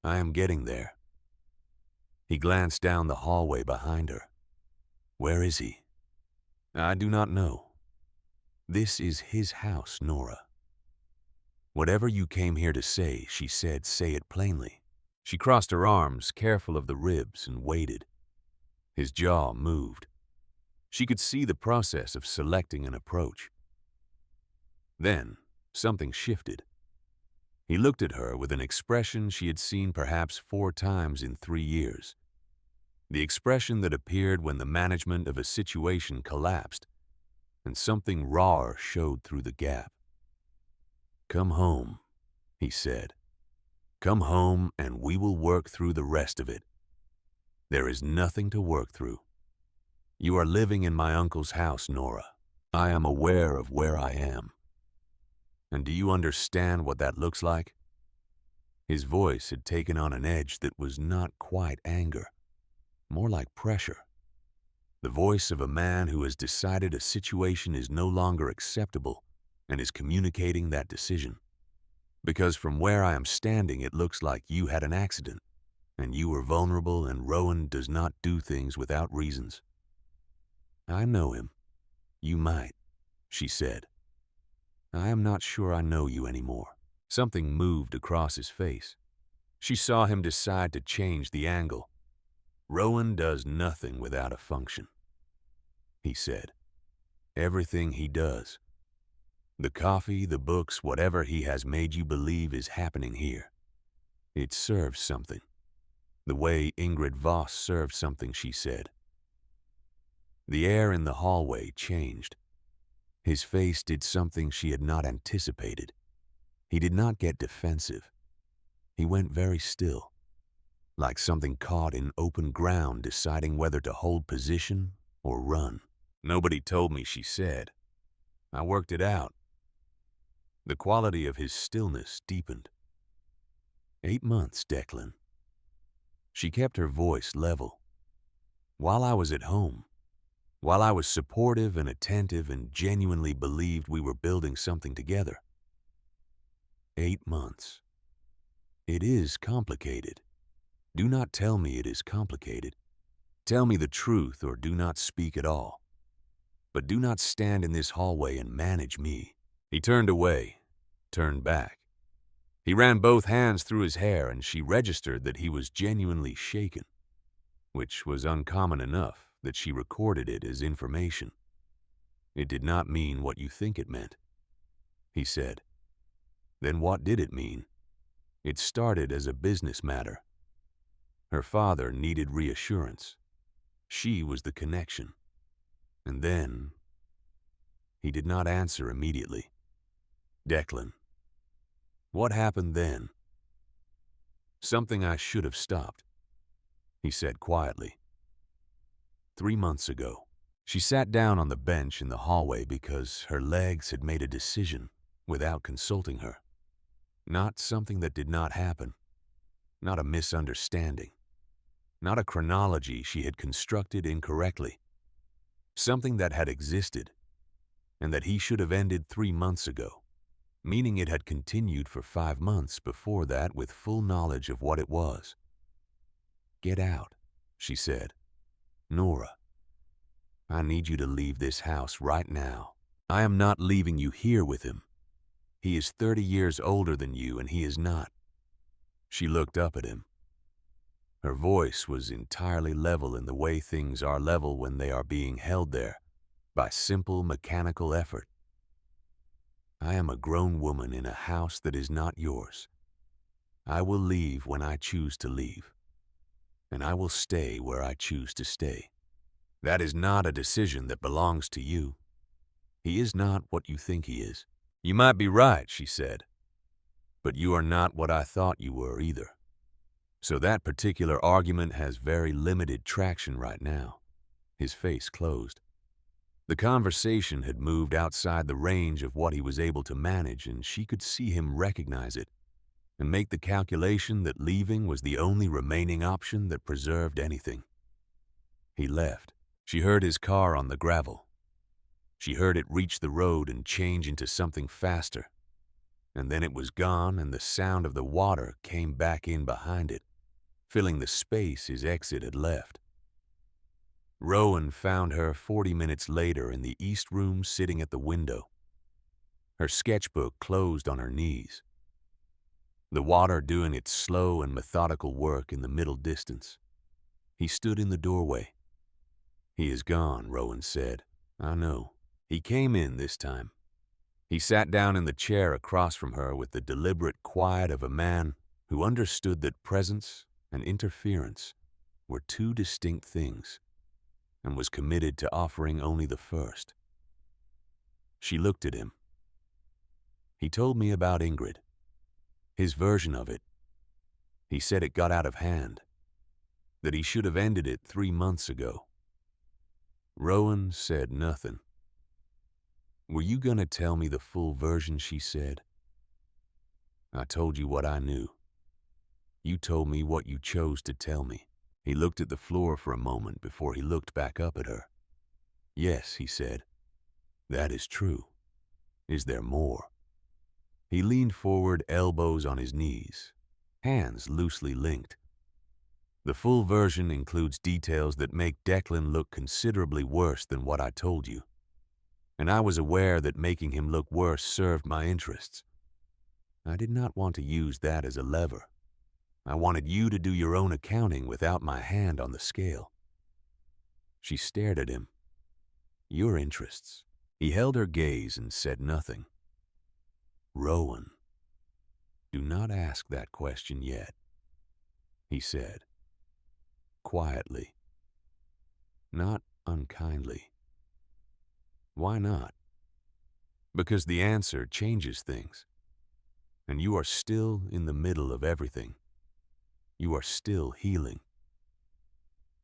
"I am getting there." He glanced down the hallway behind her. "Where is he?" "I do not know. This is his house, Nora." "Whatever you came here to say," she said, "say it plainly." She crossed her arms, careful of the ribs, and waited. His jaw moved. She could see the process of selecting an approach. Then something shifted. He looked at her with an expression she had seen perhaps 4 times in 3 years. The expression that appeared when the management of a situation collapsed, and something rawer showed through the gap. "Come home," he said. "Come home and we will work through the rest of it." There is nothing to work through. You are living in my uncle's house, Nora. I am aware of where I am. And do you understand what that looks like? His voice had taken on an edge that was not quite anger, more like pressure. The voice of a man who has decided a situation is no longer acceptable and is communicating that decision. Because from where I am standing, it looks like you had an accident, and you were vulnerable, and Rowan does not do things without reasons. I know him. You might, she said. I am not sure I know you anymore. Something moved across his face. She saw him decide to change the angle. Rowan does nothing without a function, he said. Everything he does. The coffee, the books, whatever he has made you believe is happening here. It serves something. The way Ingrid Voss served something, she said. The air in the hallway changed. His face did something she had not anticipated. He did not get defensive. He went very still, like something caught in open ground deciding whether to hold position or run. Nobody told me, she said. I worked it out. The quality of his stillness deepened. 8 months, Declan. She kept her voice level. While I was at home, while I was supportive and attentive and genuinely believed we were building something together. 8 months. It is complicated. Do not tell me it is complicated. Tell me the truth or do not speak at all. But do not stand in this hallway and manage me. He turned away, turned back. He ran both hands through his hair, and she registered that he was genuinely shaken, which was uncommon enough that she recorded it as information. It did not mean what you think it meant, he said. Then what did it mean? It started as a business matter. Her father needed reassurance. She was the connection. And then, he did not answer immediately. Declan. What happened then? Something I should have stopped, he said quietly. 3 months ago. She sat down on the bench in the hallway because her legs had made a decision without consulting her. Not something that did not happen. Not a misunderstanding. Not a chronology she had constructed incorrectly. Something that had existed, and that he should have ended 3 months ago, meaning it had continued for 5 months before that with full knowledge of what it was. Get out, she said. Nora, I need you to leave this house right now. I am not leaving you here with him. He is 30 years older than you, and he is not. She looked up at him. Her voice was entirely level in the way things are level when they are being held there by simple mechanical effort. I am a grown woman in a house that is not yours. I will leave when I choose to leave, and I will stay where I choose to stay. That is not a decision that belongs to you. He is not what you think he is. You might be right, she said, but you are not what I thought you were either. So that particular argument has very limited traction right now. His face closed. The conversation had moved outside the range of what he was able to manage, and she could see him recognize it and make the calculation that leaving was the only remaining option that preserved anything. He left. She heard his car on the gravel. She heard it reach the road and change into something faster. And then it was gone, and the sound of the water came back in behind it, filling the space his exit had left. Rowan found her 40 minutes later in the east room sitting at the window, her sketchbook closed on her knees, the water doing its slow and methodical work in the middle distance. He stood in the doorway. He is gone, Rowan said. I know. He came in this time. He sat down in the chair across from her with the deliberate quiet of a man who understood that presence and interference were two distinct things, and was committed to offering only the first. She looked at him. He told me about Ingrid, his version of it. He said it got out of hand. that he should have ended it 3 months ago. Rowan said nothing. "Were you gonna tell me the full version?" she said. "I told you what I knew. You told me what you chose to tell me." He looked at the floor for a moment before he looked back up at her. "Yes," he said, "that is true. Is there more?" He leaned forward, elbows on his knees, hands loosely linked. "The full version includes details that make Declan look considerably worse than what I told you. And I was aware that making him look worse served my interests. I did not want to use that as a lever. I wanted you to do your own accounting without my hand on the scale." She stared at him. "Your interests." He held her gaze and said nothing. "Rowan, do not ask that question yet," he said, quietly, not unkindly. "Why not?" "Because the answer changes things. And you are still in the middle of everything. You are still healing.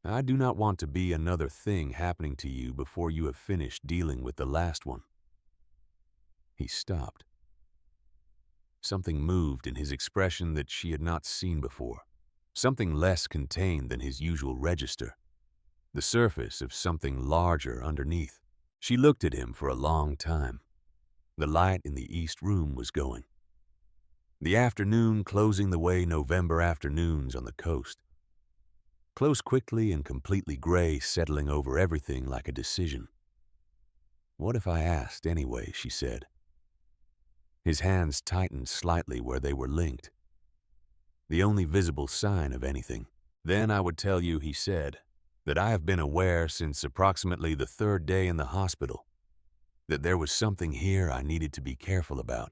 I do not want to be another thing happening to you before you have finished dealing with the last one." He stopped. Something moved in his expression that she had not seen before. Something less contained than his usual register. The surface of something larger underneath. She looked at him for a long time. The light in the east room was going. The afternoon closing the way November afternoons on the coast. Close quickly and completely gray, settling over everything like a decision. "What if I asked anyway?" she said. His hands tightened slightly where they were linked. The only visible sign of anything. "Then I would tell you," he said, "that I have been aware since approximately the 3rd day in the hospital that there was something here I needed to be careful about.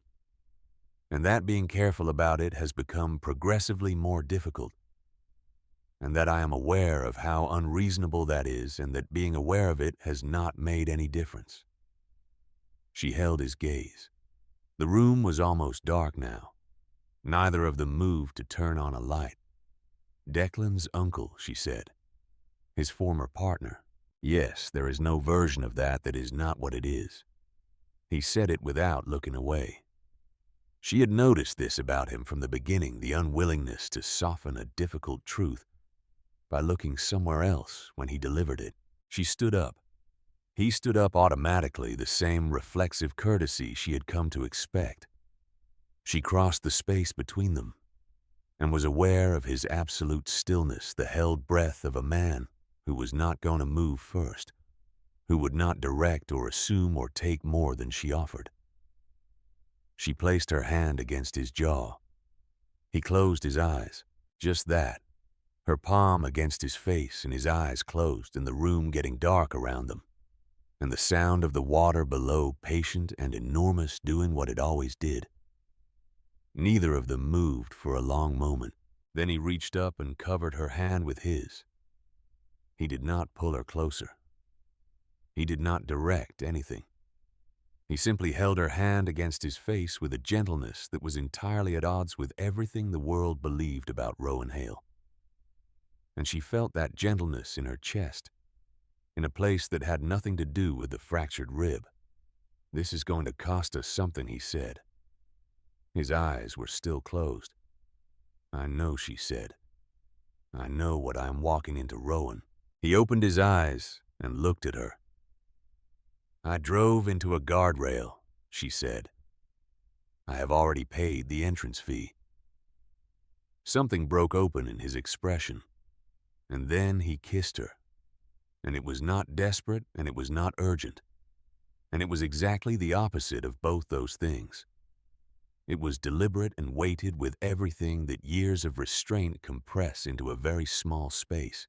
And that being careful about it has become progressively more difficult. And that I am aware of how unreasonable that is, and that being aware of it has not made any difference." She held his gaze. The room was almost dark now. Neither of them moved to turn on a light. "Declan's uncle," she said. "His former partner. Yes, there is no version of that that is not what it is." He said it without looking away. She had noticed this about him from the beginning, the unwillingness to soften a difficult truth by looking somewhere else when he delivered it. She stood up. He stood up automatically, the same reflexive courtesy she had come to expect. She crossed the space between them and was aware of his absolute stillness, the held breath of a man who was not going to move first, who would not direct or assume or take more than she offered. She placed her hand against his jaw. He closed his eyes. Just that. Her palm against his face and his eyes closed and the room getting dark around them. And the sound of the water below, patient and enormous, doing what it always did. Neither of them moved for a long moment. Then he reached up and covered her hand with his. He did not pull her closer. He did not direct anything. He simply held her hand against his face with a gentleness that was entirely at odds with everything the world believed about Rowan Hale. And she felt that gentleness in her chest, in a place that had nothing to do with the fractured rib. "This is going to cost us something," he said. His eyes were still closed. "I know," she said. "I know what I am walking into, Rowan." He opened his eyes and looked at her. "I drove into a guardrail," she said. "I have already paid the entrance fee." Something broke open in his expression, and then he kissed her. And it was not desperate and it was not urgent. And it was exactly the opposite of both those things. It was deliberate and weighted with everything that years of restraint compress into a very small space.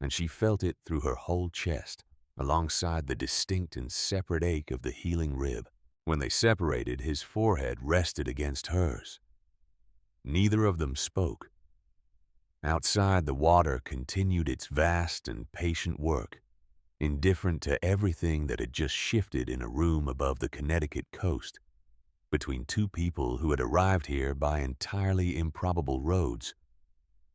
And she felt it through her whole chest, alongside the distinct and separate ache of the healing rib. When they separated, his forehead rested against hers. Neither of them spoke. Outside, the water continued its vast and patient work, indifferent to everything that had just shifted in a room above the Connecticut coast, between two people who had arrived here by entirely improbable roads,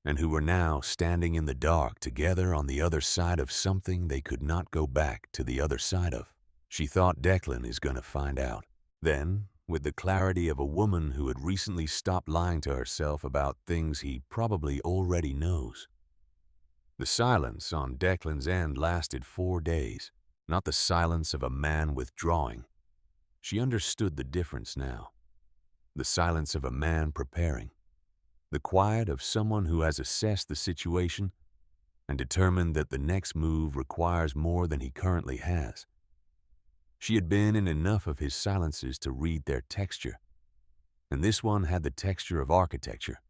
and who were now standing in the dark together on the other side of something they could not go back to the other side of. She thought Declan is going to find out. Then, with the clarity of a woman who had recently stopped lying to herself about things he probably already knows. The silence on Declan's end lasted 4 days, not the silence of a man withdrawing. She understood the difference now. The silence of a man preparing. The quiet of someone who has assessed the situation and determined that the next move requires more than he currently has. She had been in enough of his silences to read their texture, and this one had the texture of architecture.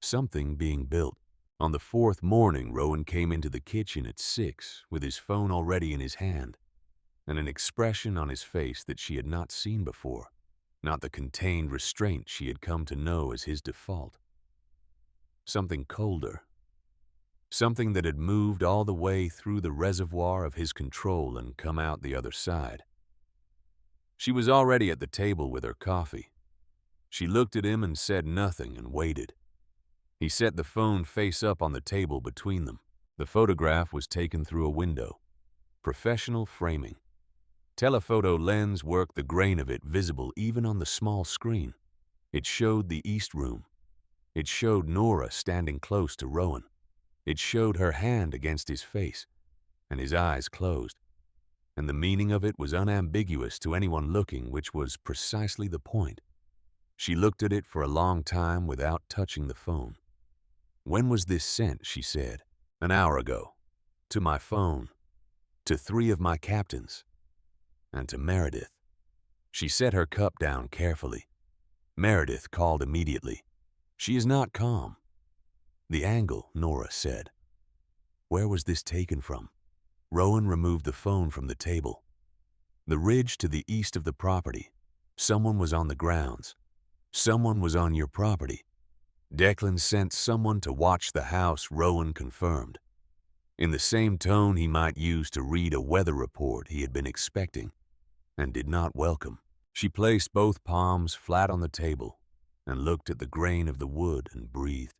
Something being built. On the 4th morning, Rowan came into the kitchen at 6 with his phone already in his hand and an expression on his face that she had not seen before, not the contained restraint she had come to know as his default. Something colder. Something that had moved all the way through the reservoir of his control and come out the other side. She was already at the table with her coffee. She looked at him and said nothing and waited. He set the phone face up on the table between them. The photograph was taken through a window. Professional framing. Telephoto lens worked the grain of it visible even on the small screen. It showed the East Room. It showed Nora standing close to Rowan. It showed her hand against his face, and his eyes closed. And the meaning of it was unambiguous to anyone looking, which was precisely the point. She looked at it for a long time without touching the phone. "When was this sent?" she said. "An hour ago. To my phone. To 3 of my captains. And to Meredith." She set her cup down carefully. Meredith called immediately. "She is not calm." "The angle," Nora said. Where was this taken from? Rowan removed the phone from the table. The ridge to the east of the property. Someone was on the grounds. Someone was on your property. Declan sent someone to watch the house, Rowan confirmed. In the same tone he might use to read a weather report he had been expecting and did not welcome. She placed both palms flat on the table and looked at the grain of the wood and breathed.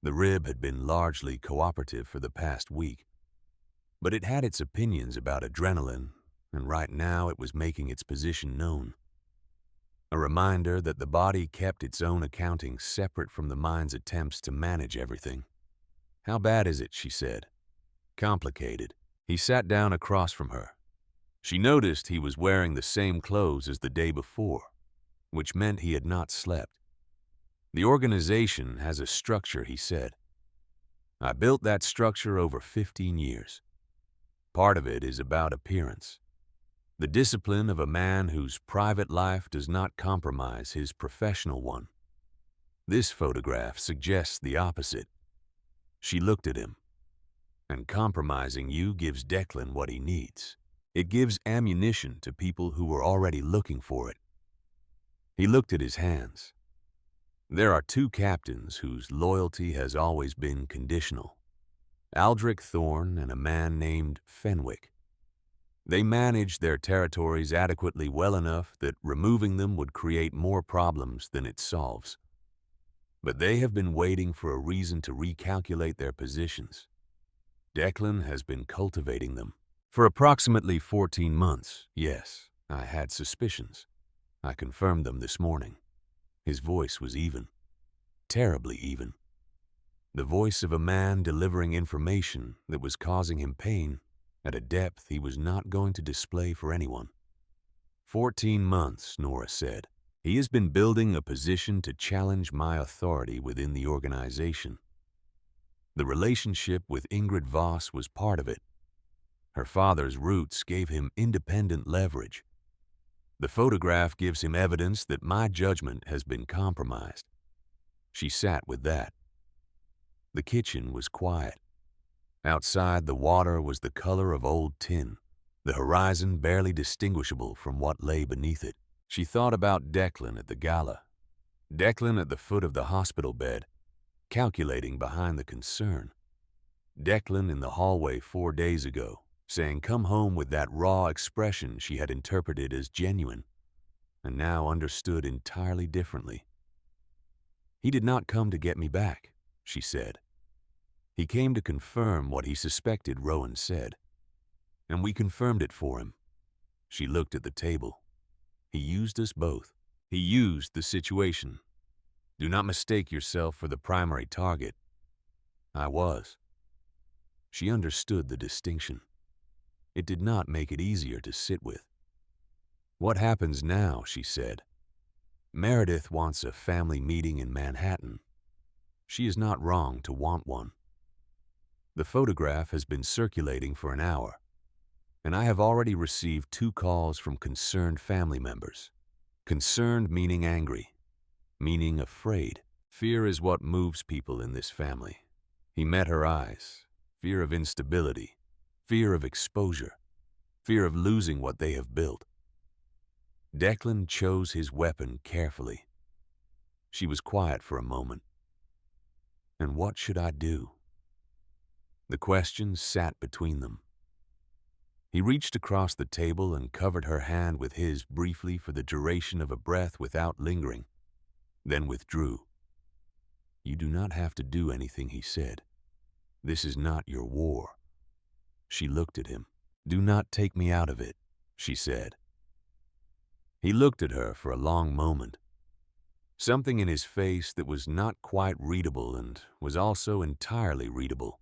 The rib had been largely cooperative for the past week, but it had its opinions about adrenaline, and right now it was making its position known. A reminder that the body kept its own accounting separate from the mind's attempts to manage everything. "How bad is it?" she said. "Complicated." He sat down across from her. She noticed he was wearing the same clothes as the day before, which meant he had not slept. "The organization has a structure," he said. "I built that structure over 15 years. Part of it is about appearance. The discipline of a man whose private life does not compromise his professional one. This photograph suggests the opposite." She looked at him. "And compromising you gives Declan what he needs. It gives ammunition to people who were already looking for it." He looked at his hands. "There are 2 captains whose loyalty has always been conditional. Aldrich Thorne and a man named Fenwick. They manage their territories adequately well enough that removing them would create more problems than it solves. But they have been waiting for a reason to recalculate their positions. Declan has been cultivating them. For approximately 14 months, yes, I had suspicions. I confirmed them this morning." His voice was even. Terribly even. The voice of a man delivering information that was causing him pain at a depth he was not going to display for anyone. 14 months, Nora said. "He has been building a position to challenge my authority within the organization. The relationship with Ingrid Voss was part of it. Her father's roots gave him independent leverage. The photograph gives him evidence that my judgment has been compromised." She sat with that. The kitchen was quiet. Outside, the water was the color of old tin, the horizon barely distinguishable from what lay beneath it. She thought about Declan at the gala, Declan at the foot of the hospital bed, calculating behind the concern. Declan in the hallway 4 days ago, saying come home with that raw expression she had interpreted as genuine, and now understood entirely differently. "He did not come to get me back," she said. "He came to confirm what he suspected Rowan said. And we confirmed it for him." She looked at the table. "He used us both. He used the situation. Do not mistake yourself for the primary target. I was." She understood the distinction. It did not make it easier to sit with. "What happens now?" she said. "Meredith wants a family meeting in Manhattan. She is not wrong to want one. The photograph has been circulating for an hour, and I have already received 2 calls from concerned family members. Concerned meaning angry, meaning afraid. Fear is what moves people in this family." He met her eyes. Fear of instability, fear of exposure, fear of losing what they have built. Declan chose his weapon carefully. She was quiet for a moment. And what should I do? The question sat between them. He reached across the table and covered her hand with his briefly for the duration of a breath without lingering, then withdrew. "You do not have to do anything," he said. "This is not your war." She looked at him. "Do not take me out of it," she said. He looked at her for a long moment. Something in his face that was not quite readable and was also entirely readable.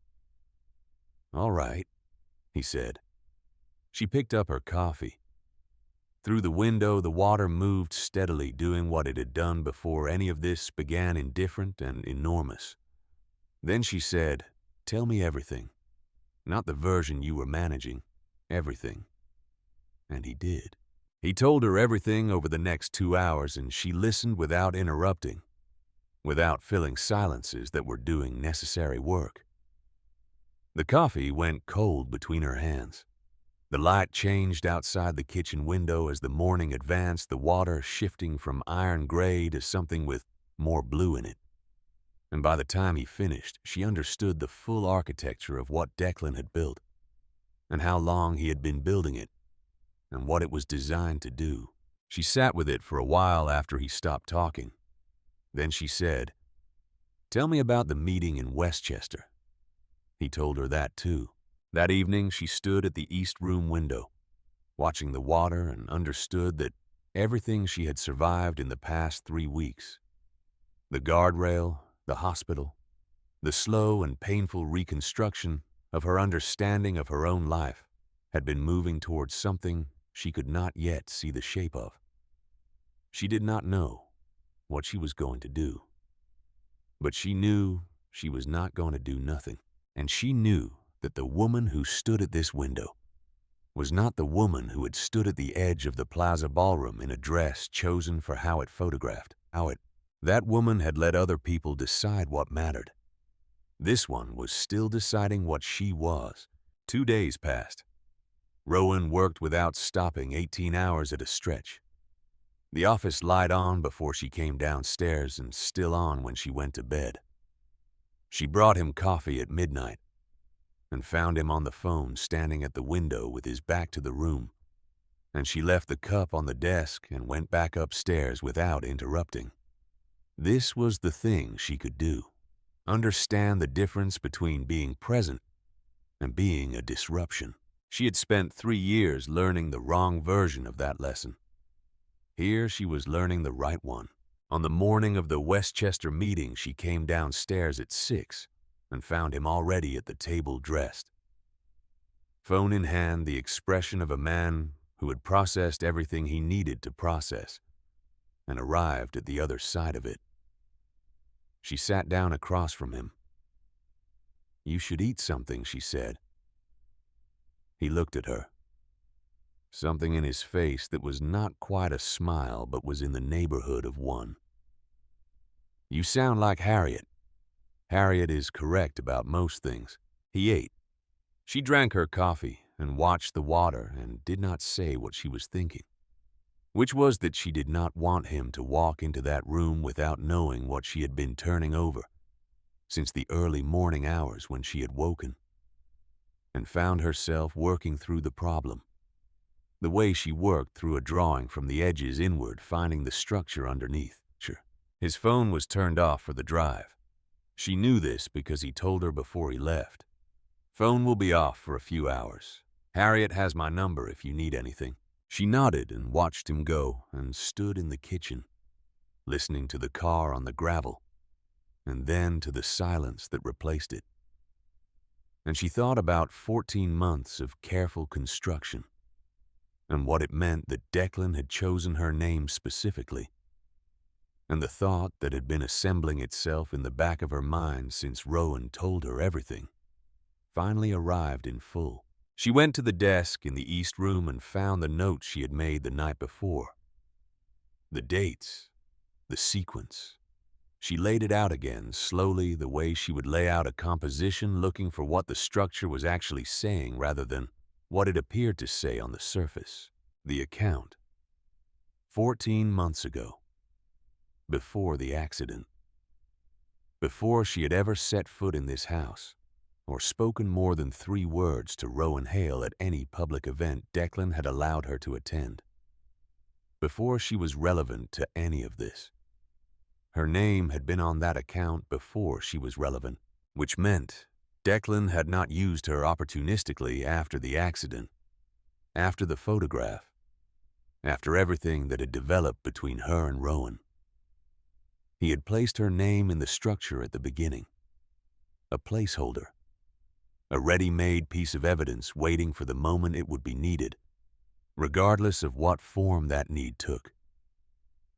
"All right," he said. She picked up her coffee. Through the window, the water moved steadily, doing what it had done before any of this began, indifferent and enormous. Then she said, "Tell me everything. Not the version you were managing. Everything." And he did. He told her everything over the next 2 hours, and she listened without interrupting, without filling silences that were doing necessary work. The coffee went cold between her hands. The light changed outside the kitchen window as the morning advanced, the water shifting from iron gray to something with more blue in it. And by the time he finished, she understood the full architecture of what Declan had built, and how long he had been building it, and what it was designed to do. She sat with it for a while after he stopped talking. Then she said, "Tell me about the meeting in Westchester." He told her that too. That evening she stood at the East Room window, watching the water, and understood that everything she had survived in the past 3 weeks, the guardrail, the hospital, the slow and painful reconstruction of her understanding of her own life, had been moving towards something she could not yet see the shape of. She did not know what she was going to do, but she knew she was not going to do nothing, and she knew that the woman who stood at this window was not the woman who had stood at the edge of the Plaza Ballroom in a dress chosen for how it photographed. That woman had let other people decide what mattered. This one was still deciding what she was. 2 days passed. Rowan worked without stopping 18 hours at a stretch. The office light on before she came downstairs and still on when she went to bed. She brought him coffee at midnight and found him on the phone standing at the window with his back to the room, and she left the cup on the desk and went back upstairs without interrupting. This was the thing she could do. Understand the difference between being present and being a disruption. She had spent 3 years learning the wrong version of that lesson. Here she was learning the right one. On the morning of the Westchester meeting, she came downstairs at 6 and found him already at the table dressed. Phone in hand, the expression of a man who had processed everything he needed to process and arrived at the other side of it. She sat down across from him. "You should eat something," she said. He looked at her. Something in his face that was not quite a smile but was in the neighborhood of one. "You sound like Harriet. Harriet is correct about most things." He ate. She drank her coffee and watched the water and did not say what she was thinking, which was that she did not want him to walk into that room without knowing what she had been turning over since the early morning hours when she had woken and found herself working through the problem, the way she worked through a drawing from the edges inward, finding the structure underneath. His phone was turned off for the drive. She knew this because he told her before he left. Phone will be off for a few hours. Harriet has my number if you need anything. She nodded and watched him go and stood in the kitchen, listening to the car on the gravel, and then to the silence that replaced it. And she thought about 14 months of careful construction and what it meant that Declan had chosen her name specifically, and the thought that had been assembling itself in the back of her mind since Rowan told her everything finally arrived in full. She went to the desk in the East Room and found the notes she had made the night before. The dates, the sequence. She laid it out again, slowly, the way she would lay out a composition, looking for what the structure was actually saying rather than what it appeared to say on the surface. The account. 14 months ago. Before the accident. Before she had ever set foot in this house, or spoken more than 3 words to Rowan Hale at any public event Declan had allowed her to attend. Before she was relevant to any of this. Her name had been on that account before she was relevant, which meant Declan had not used her opportunistically after the accident, after the photograph, after everything that had developed between her and Rowan. He had placed her name in the structure at the beginning, a placeholder, a ready-made piece of evidence waiting for the moment it would be needed, regardless of what form that need took.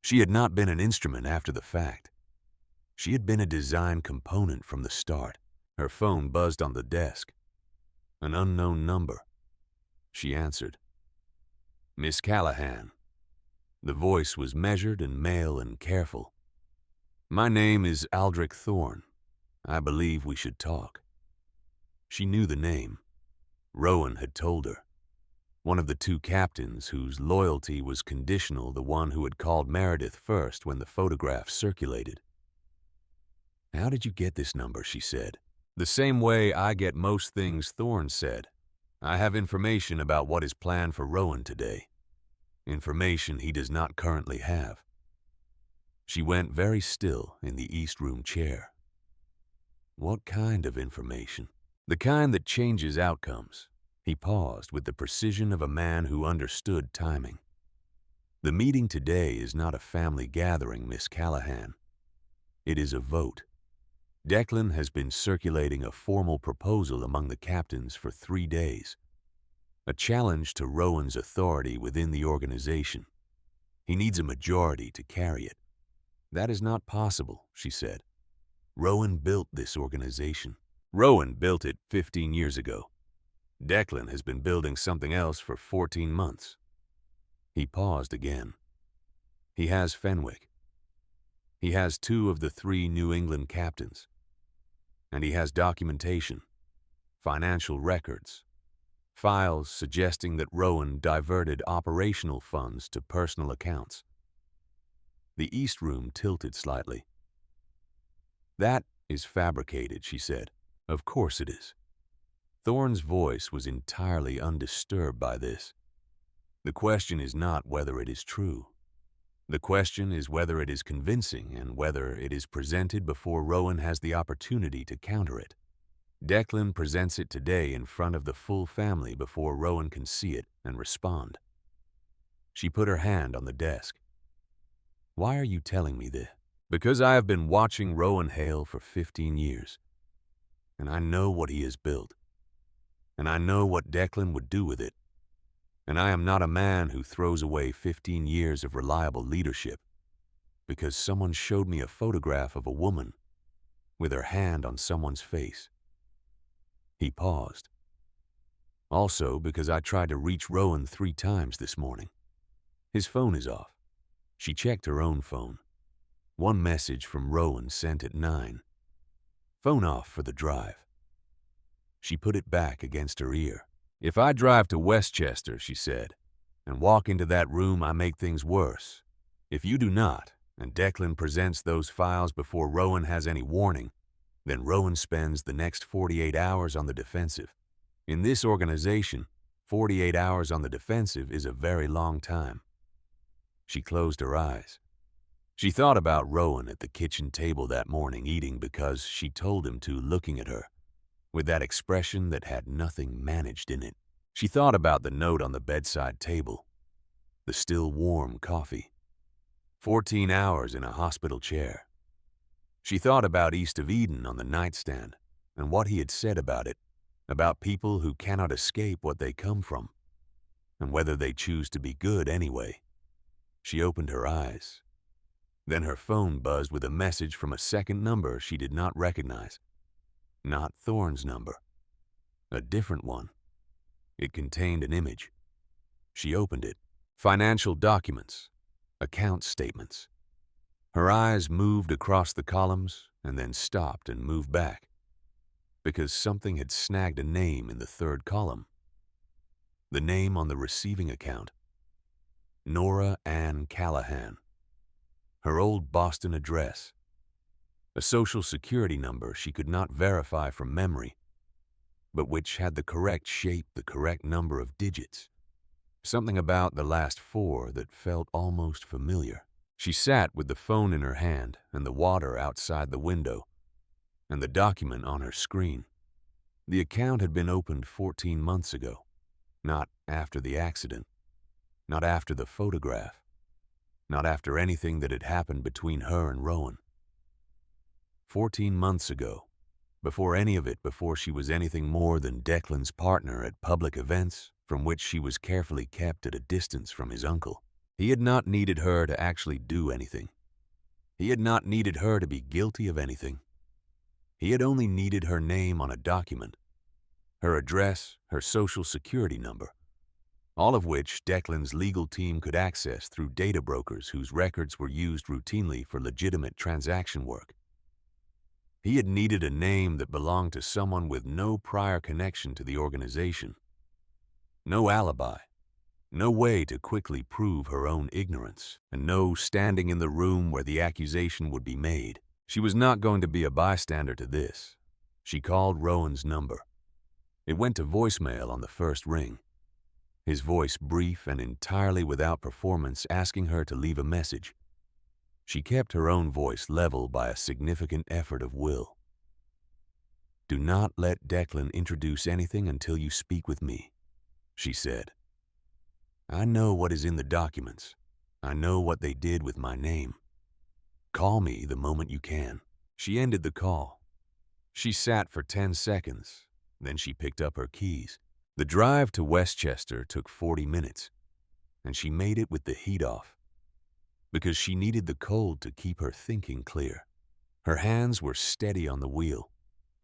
She had not been an instrument after the fact. She had been a design component from the start. Her phone buzzed on the desk. An unknown number. She answered. Miss Callahan. The voice was measured and male and careful. My name is Aldrich Thorne. I believe we should talk. She knew the name. Rowan had told her. One of the 2 captains whose loyalty was conditional, the one who had called Meredith first when the photograph circulated. How did you get this number, she said. The same way I get most things, Thorne said. I have information about what is planned for Rowan today. Information he does not currently have. She went very still in the East Room chair. What kind of information? The kind that changes outcomes. He paused with the precision of a man who understood timing. The meeting today is not a family gathering, Miss Callahan. It is a vote. Declan has been circulating a formal proposal among the captains for 3 days. A challenge to Rowan's authority within the organization. He needs a majority to carry it. That is not possible, she said. Rowan built this organization. Rowan built it 15 years ago. Declan has been building something else for 14 months. He paused again. He has Fenwick. He has 2 of the 3 New England captains. And he has documentation, financial records, files suggesting that Rowan diverted operational funds to personal accounts. The East Room tilted slightly. That is fabricated, she said. Of course it is. Thorne's voice was entirely undisturbed by this. The question is not whether it is true. The question is whether it is convincing and whether it is presented before Rowan has the opportunity to counter it. Declan presents it today in front of the full family before Rowan can see it and respond. She put her hand on the desk. Why are you telling me this? Because I have been watching Rowan Hale for 15 years. And I know what he has built. And I know what Declan would do with it. And I am not a man who throws away 15 years of reliable leadership because someone showed me a photograph of a woman with her hand on someone's face. He paused. Also because I tried to reach Rowan 3 times this morning. His phone is off. She checked her own phone. One message from Rowan sent at 9. Phone off for the drive. She put it back against her ear. If I drive to Westchester, she said, and walk into that room, I make things worse. If you do not, and Declan presents those files before Rowan has any warning, then Rowan spends the next 48 hours on the defensive. In this organization, 48 hours on the defensive is a very long time. She closed her eyes. She thought about Rowan at the kitchen table that morning eating because she told him to, looking at her, with that expression that had nothing managed in it. She thought about the note on the bedside table, the still warm coffee, 14 hours in a hospital chair. She thought about East of Eden on the nightstand and what he had said about it, about people who cannot escape what they come from, and whether they choose to be good anyway. She opened her eyes. Then her phone buzzed with a message from a second number she did not recognize. Not Thorne's number. A different one. It contained an image. She opened it. Financial documents. Account statements. Her eyes moved across the columns and then stopped and moved back, because something had snagged a name in the third column. The name on the receiving account. Nora Ann Callahan. Her old Boston address. A social security number she could not verify from memory, but which had the correct shape, the correct number of digits. Something about the last 4 that felt almost familiar. She sat with the phone in her hand and the water outside the window and the document on her screen. The account had been opened 14 months ago, not after the accident, not after the photograph, not after anything that had happened between her and Rowan. 14 months ago, before any of it, before she was anything more than Declan's partner at public events from which she was carefully kept at a distance from his uncle. He had not needed her to actually do anything. He had not needed her to be guilty of anything. He had only needed her name on a document, her address, her social security number, all of which Declan's legal team could access through data brokers whose records were used routinely for legitimate transaction work. He had needed a name that belonged to someone with no prior connection to the organization, no alibi, no way to quickly prove her own ignorance, and no standing in the room where the accusation would be made. She was not going to be a bystander to this. She called Rowan's number. It went to voicemail on the first ring. His voice brief and entirely without performance, asking her to leave a message. She kept her own voice level by a significant effort of will. "Do not let Declan introduce anything until you speak with me," she said. "I know what is in the documents. I know what they did with my name. Call me the moment you can." She ended the call. She sat for 10 seconds. Then she picked up her keys. The drive to Westchester took 40 minutes, and she made it with the heat off, because she needed the cold to keep her thinking clear. Her hands were steady on the wheel.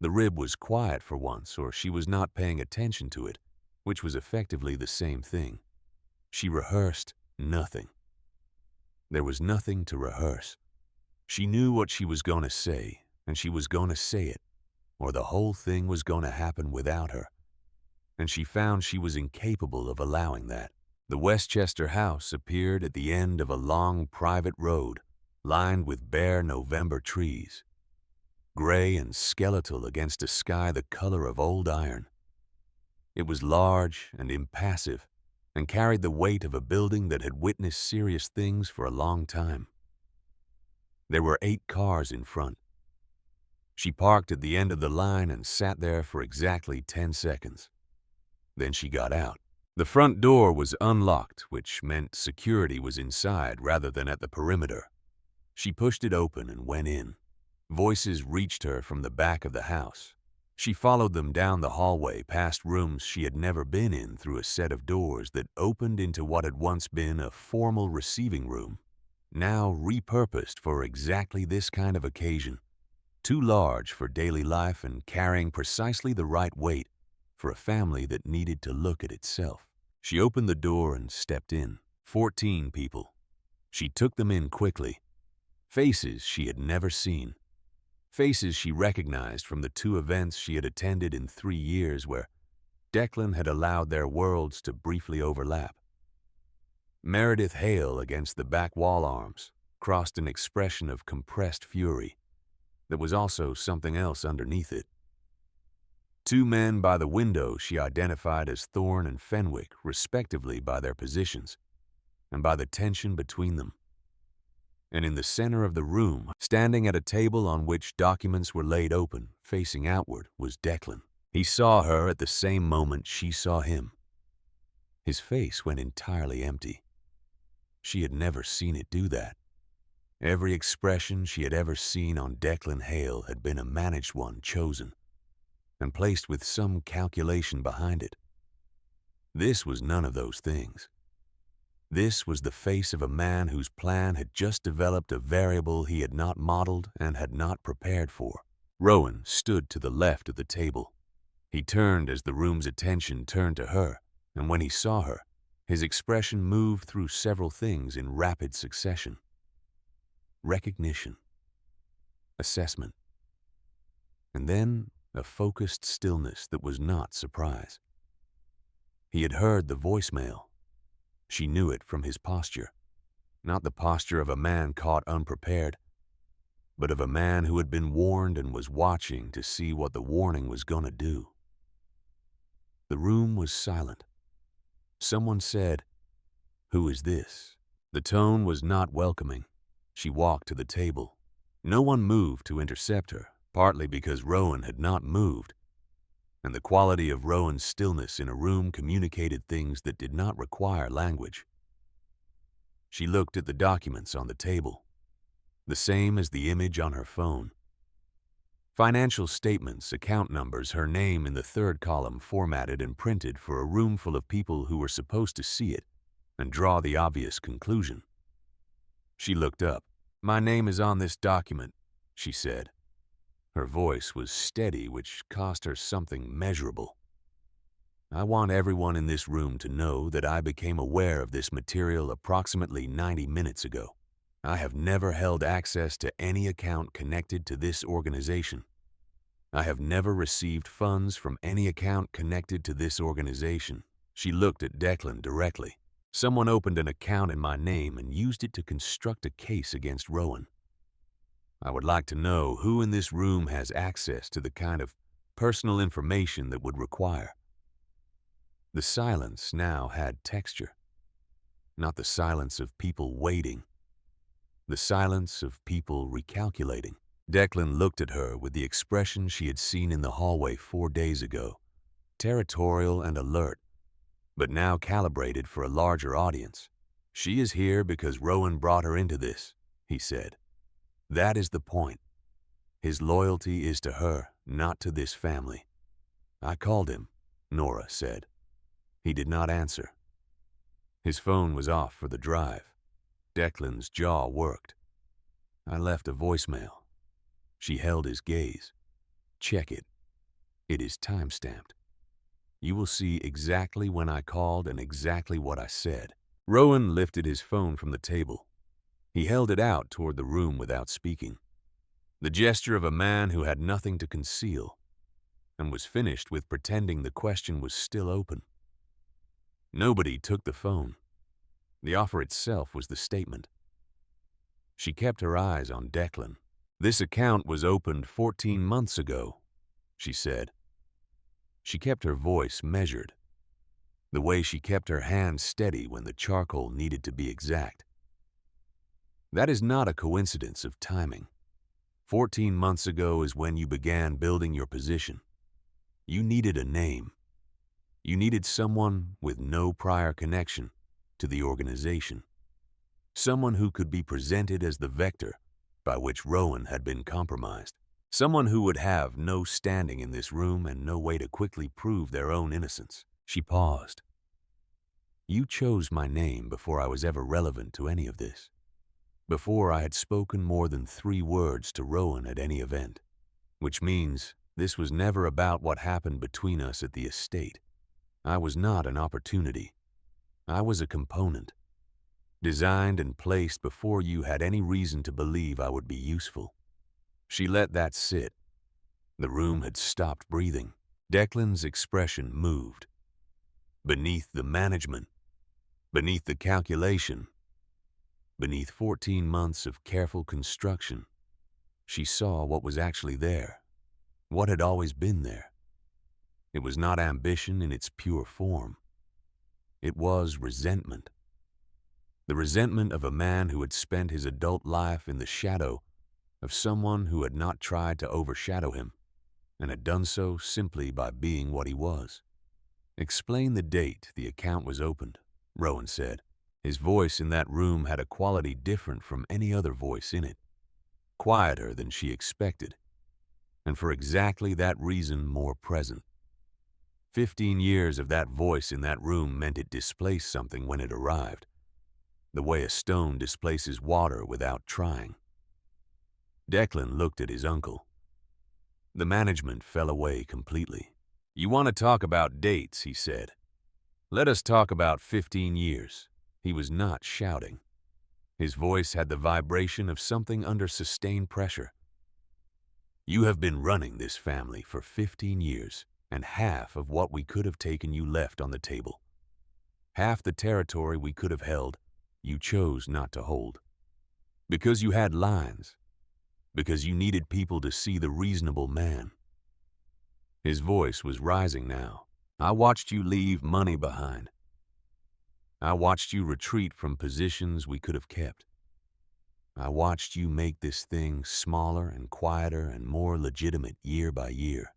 The rib was quiet for once, or she was not paying attention to it, which was effectively the same thing. She rehearsed nothing. There was nothing to rehearse. She knew what she was going to say, and she was going to say it, or the whole thing was going to happen without her. And she found she was incapable of allowing that. The Westchester house appeared at the end of a long private road, lined with bare November trees, gray and skeletal against a sky the color of old iron. It was large and impassive, and carried the weight of a building that had witnessed serious things for a long time. There were 8 cars in front. She parked at the end of the line and sat there for exactly 10 seconds. Then she got out. The front door was unlocked, which meant security was inside rather than at the perimeter. She pushed it open and went in. Voices reached her from the back of the house. She followed them down the hallway, past rooms she had never been in, through a set of doors that opened into what had once been a formal receiving room, now repurposed for exactly this kind of occasion, too large for daily life and carrying precisely the right weight for a family that needed to look at itself. She opened the door and stepped in. 14 people. She took them in quickly. Faces she had never seen. Faces she recognized from the 2 events she had attended in 3 years where Declan had allowed their worlds to briefly overlap. Meredith Hale against the back wall arms crossed an expression of compressed fury. There was also something else underneath it. 2 men by the window she identified as Thorne and Fenwick, respectively by their positions and by the tension between them. And in the center of the room, standing at a table on which documents were laid open, facing outward, was Declan. He saw her at the same moment she saw him. His face went entirely empty. She had never seen it do that. Every expression she had ever seen on Declan Hale had been a managed one, chosen, and placed with some calculation behind it. This was none of those things. This was the face of a man whose plan had just developed a variable he had not modeled and had not prepared for. Rowan stood to the left of the table. He turned as the room's attention turned to her, and when he saw her, his expression moved through several things in rapid succession. Recognition, assessment, and then a focused stillness that was not surprise. He had heard the voicemail. She knew it from his posture, not the posture of a man caught unprepared, but of a man who had been warned and was watching to see what the warning was going to do. The room was silent. Someone said, "Who is this?" The tone was not welcoming. She walked to the table. No one moved to intercept her, partly because Rowan had not moved, and the quality of Rowan's stillness in a room communicated things that did not require language. She looked at the documents on the table, the same as the image on her phone. Financial statements, account numbers, her name in the third column formatted and printed for a room full of people who were supposed to see it and draw the obvious conclusion. She looked up. "My name is on this document," she said. Her voice was steady, which cost her something measurable. "I want everyone in this room to know that I became aware of this material approximately 90 minutes ago. I have never held access to any account connected to this organization. I have never received funds from any account connected to this organization." She looked at Declan directly. "Someone opened an account in my name and used it to construct a case against Rowan. I would like to know who in this room has access to the kind of personal information that would require." The silence now had texture, not the silence of people waiting, the silence of people recalculating. Declan looked at her with the expression she had seen in the hallway 4 days ago, territorial and alert, but now calibrated for a larger audience. "She is here because Rowan brought her into this," he said. "That is the point. His loyalty is to her, not to this family." "I called him," Nora said. He did not answer. His phone was off for the drive. Declan's jaw worked. "I left a voicemail." She held his gaze. "Check it. It is time-stamped. You will see exactly when I called and exactly what I said." Rowan lifted his phone from the table. He held it out toward the room without speaking, the gesture of a man who had nothing to conceal and was finished with pretending the question was still open. Nobody took the phone. The offer itself was the statement. She kept her eyes on Declan. "This account was opened 14 months ago," she said. She kept her voice measured, the way she kept her hand steady when the charcoal needed to be exact. "That is not a coincidence of timing. 14 months ago is when you began building your position. You needed a name. You needed someone with no prior connection to the organization. Someone who could be presented as the vector by which Rowan had been compromised. Someone who would have no standing in this room and no way to quickly prove their own innocence." She paused. "You chose my name before I was ever relevant to any of this, before I had spoken more than 3 words to Rowan at any event, which means this was never about what happened between us at the estate. I was not an opportunity. I was a component, designed and placed before you had any reason to believe I would be useful." She let that sit. The room had stopped breathing. Declan's expression moved. Beneath the management, beneath the calculation, beneath 14 months of careful construction, she saw what was actually there, what had always been there. It was not ambition in its pure form. It was resentment. The resentment of a man who had spent his adult life in the shadow of someone who had not tried to overshadow him, and had done so simply by being what he was. "Explain the date the account was opened," Rowan said. His voice in that room had a quality different from any other voice in it, quieter than she expected, and for exactly that reason more present. 15 years of that voice in that room meant it displaced something when it arrived, the way a stone displaces water without trying. Declan looked at his uncle. The management fell away completely. "You want to talk about dates," he said. "Let us talk about 15 years. He was not shouting. His voice had the vibration of something under sustained pressure. "You have been running this family for 15 years, and half of what we could have taken you left on the table. Half the territory we could have held, you chose not to hold. Because you had lines. Because you needed people to see the reasonable man." His voice was rising now. "I watched you leave money behind. I watched you retreat from positions we could have kept. I watched you make this thing smaller and quieter and more legitimate year by year.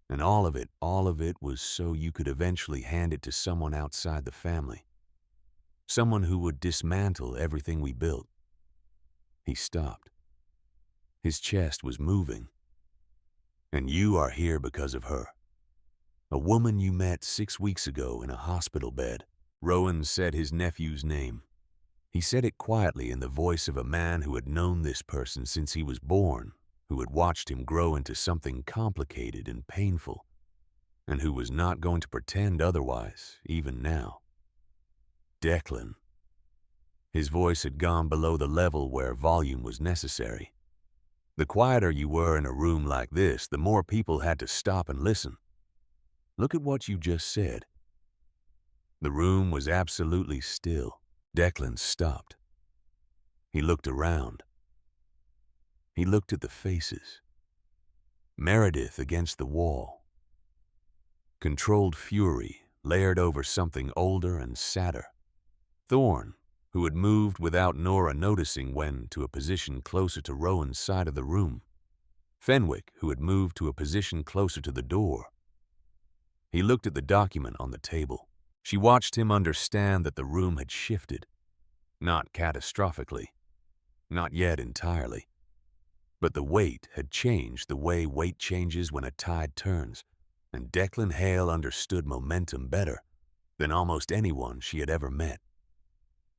And all of it was so you could eventually hand it to someone outside the family. Someone who would dismantle everything we built." He stopped. His chest was moving. "And you are here because of her. A woman you met 6 weeks ago in a hospital bed." Rowan said his nephew's name. He said it quietly in the voice of a man who had known this person since he was born, who had watched him grow into something complicated and painful, and who was not going to pretend otherwise, even now. "Declan." His voice had gone below the level where volume was necessary. "The quieter you were in a room like this, the more people had to stop and listen. Look at what you just said." The room was absolutely still. Declan stopped. He looked around. He looked at the faces. Meredith against the wall. Controlled fury layered over something older and sadder. Thorne, who had moved without Nora noticing when to a position closer to Rowan's side of the room. Fenwick, who had moved to a position closer to the door. He looked at the document on the table. She watched him understand that the room had shifted. Not catastrophically. Not yet entirely. But the weight had changed the way weight changes when a tide turns, and Declan Hale understood momentum better than almost anyone she had ever met.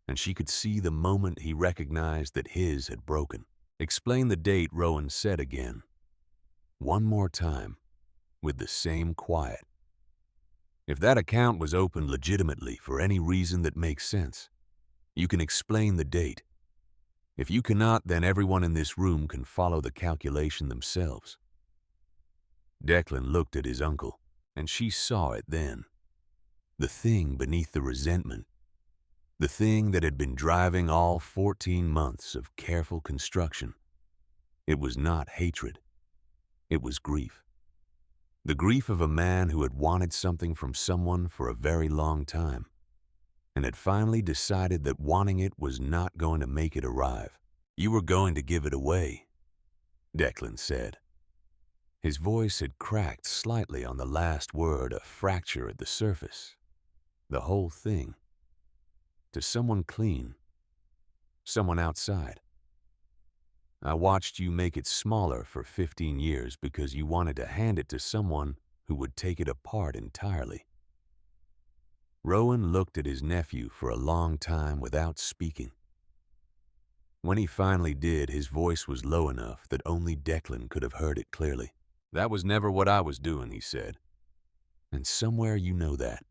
And she could see the moment he recognized that his had broken. "Explain the date," Rowan said again. One more time, with the same quiet. "If that account was opened legitimately for any reason that makes sense, you can explain the date. If you cannot, then everyone in this room can follow the calculation themselves." Declan looked at his uncle, and she saw it then. The thing beneath the resentment. The thing that had been driving all 14 months of careful construction. It was not hatred. It was grief. The grief of a man who had wanted something from someone for a very long time, and had finally decided that wanting it was not going to make it arrive. "You were going to give it away," Declan said. His voice had cracked slightly on the last word, a fracture at the surface. The whole thing. To someone clean. Someone outside. "I watched you make it smaller for 15 years because you wanted to hand it to someone who would take it apart entirely." Rowan looked at his nephew for a long time without speaking. When he finally did, his voice was low enough that only Declan could have heard it clearly. "That was never what I was doing," he said. "And somewhere you know that."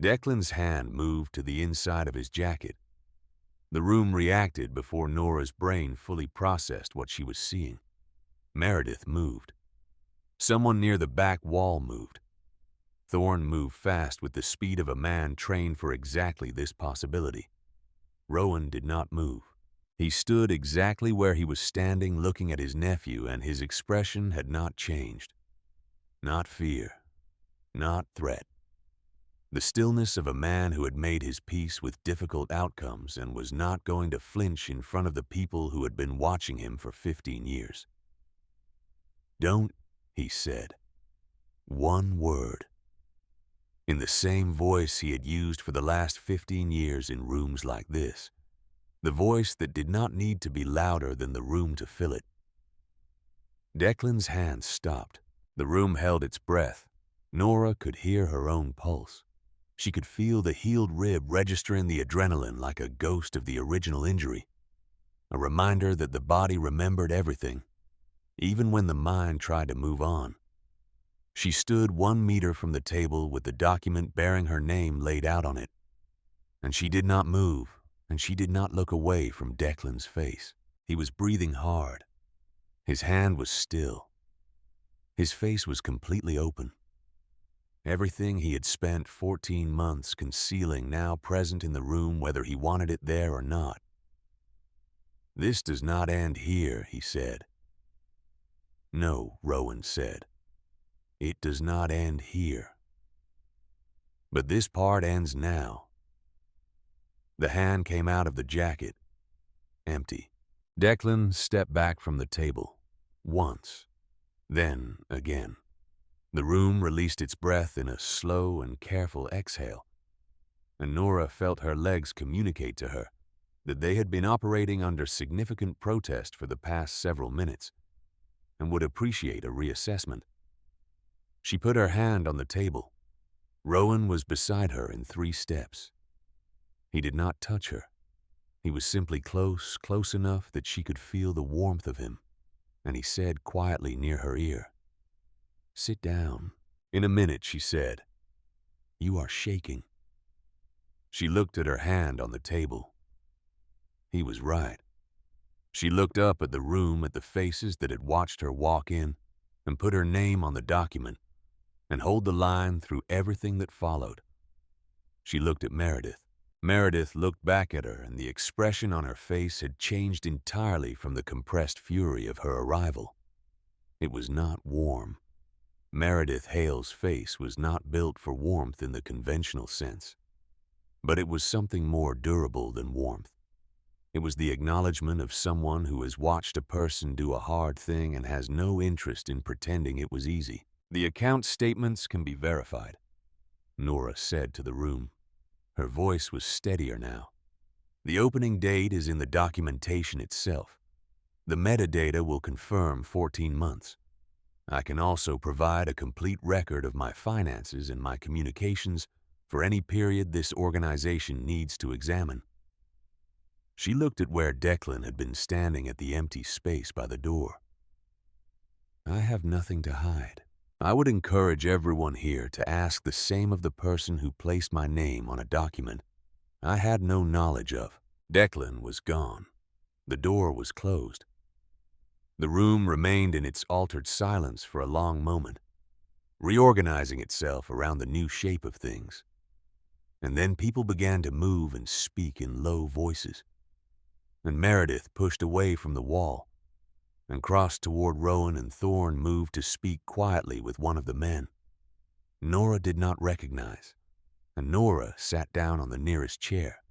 Declan's hand moved to the inside of his jacket. The room reacted before Nora's brain fully processed what she was seeing. Meredith moved. Someone near the back wall moved. Thorne moved fast with the speed of a man trained for exactly this possibility. Rowan did not move. He stood exactly where he was standing, looking at his nephew, and his expression had not changed. Not fear. Not threat. The stillness of a man who had made his peace with difficult outcomes and was not going to flinch in front of the people who had been watching him for 15 years. "Don't," he said. One word. In the same voice he had used for the last 15 years in rooms like this. The voice that did not need to be louder than the room to fill it. Declan's hand stopped. The room held its breath. Nora could hear her own pulse. She could feel the healed rib registering the adrenaline like a ghost of the original injury. A reminder that the body remembered everything, even when the mind tried to move on. She stood 1 meter from the table with the document bearing her name laid out on it. And she did not move, and she did not look away from Declan's face. He was breathing hard. His hand was still. His face was completely open. Everything he had spent 14 months concealing now present in the room whether he wanted it there or not. "This does not end here," he said. "No," Rowan said. "It does not end here. But this part ends now." The hand came out of the jacket, empty. Declan stepped back from the table, once, then again. The room released its breath in a slow and careful exhale, and Nora felt her legs communicate to her that they had been operating under significant protest for the past several minutes and would appreciate a reassessment. She put her hand on the table. Rowan was beside her in 3 steps. He did not touch her. He was simply close enough that she could feel the warmth of him, and he said quietly near her ear, "Sit down." "In a minute," she said. "You are shaking." She looked at her hand on the table. He was right. She looked up at the room, at the faces that had watched her walk in, and put her name on the document, and hold the line through everything that followed. She looked at Meredith. Meredith looked back at her, and the expression on her face had changed entirely from the compressed fury of her arrival. It was not warm. Meredith Hale's face was not built for warmth in the conventional sense, but it was something more durable than warmth. It was the acknowledgement of someone who has watched a person do a hard thing and has no interest in pretending it was easy. "The account statements can be verified," Nora said to the room. Her voice was steadier now. "The opening date is in the documentation itself. The metadata will confirm 14 months. I can also provide a complete record of my finances and my communications for any period this organization needs to examine." She looked at where Declan had been standing at the empty space by the door. "I have nothing to hide. I would encourage everyone here to ask the same of the person who placed my name on a document I had no knowledge of." Declan was gone. The door was closed. The room remained in its altered silence for a long moment, reorganizing itself around the new shape of things. And then people began to move and speak in low voices. And Meredith pushed away from the wall and crossed toward Rowan, and Thorne moved to speak quietly with one of the men. Nora did not recognize, and Nora sat down on the nearest chair,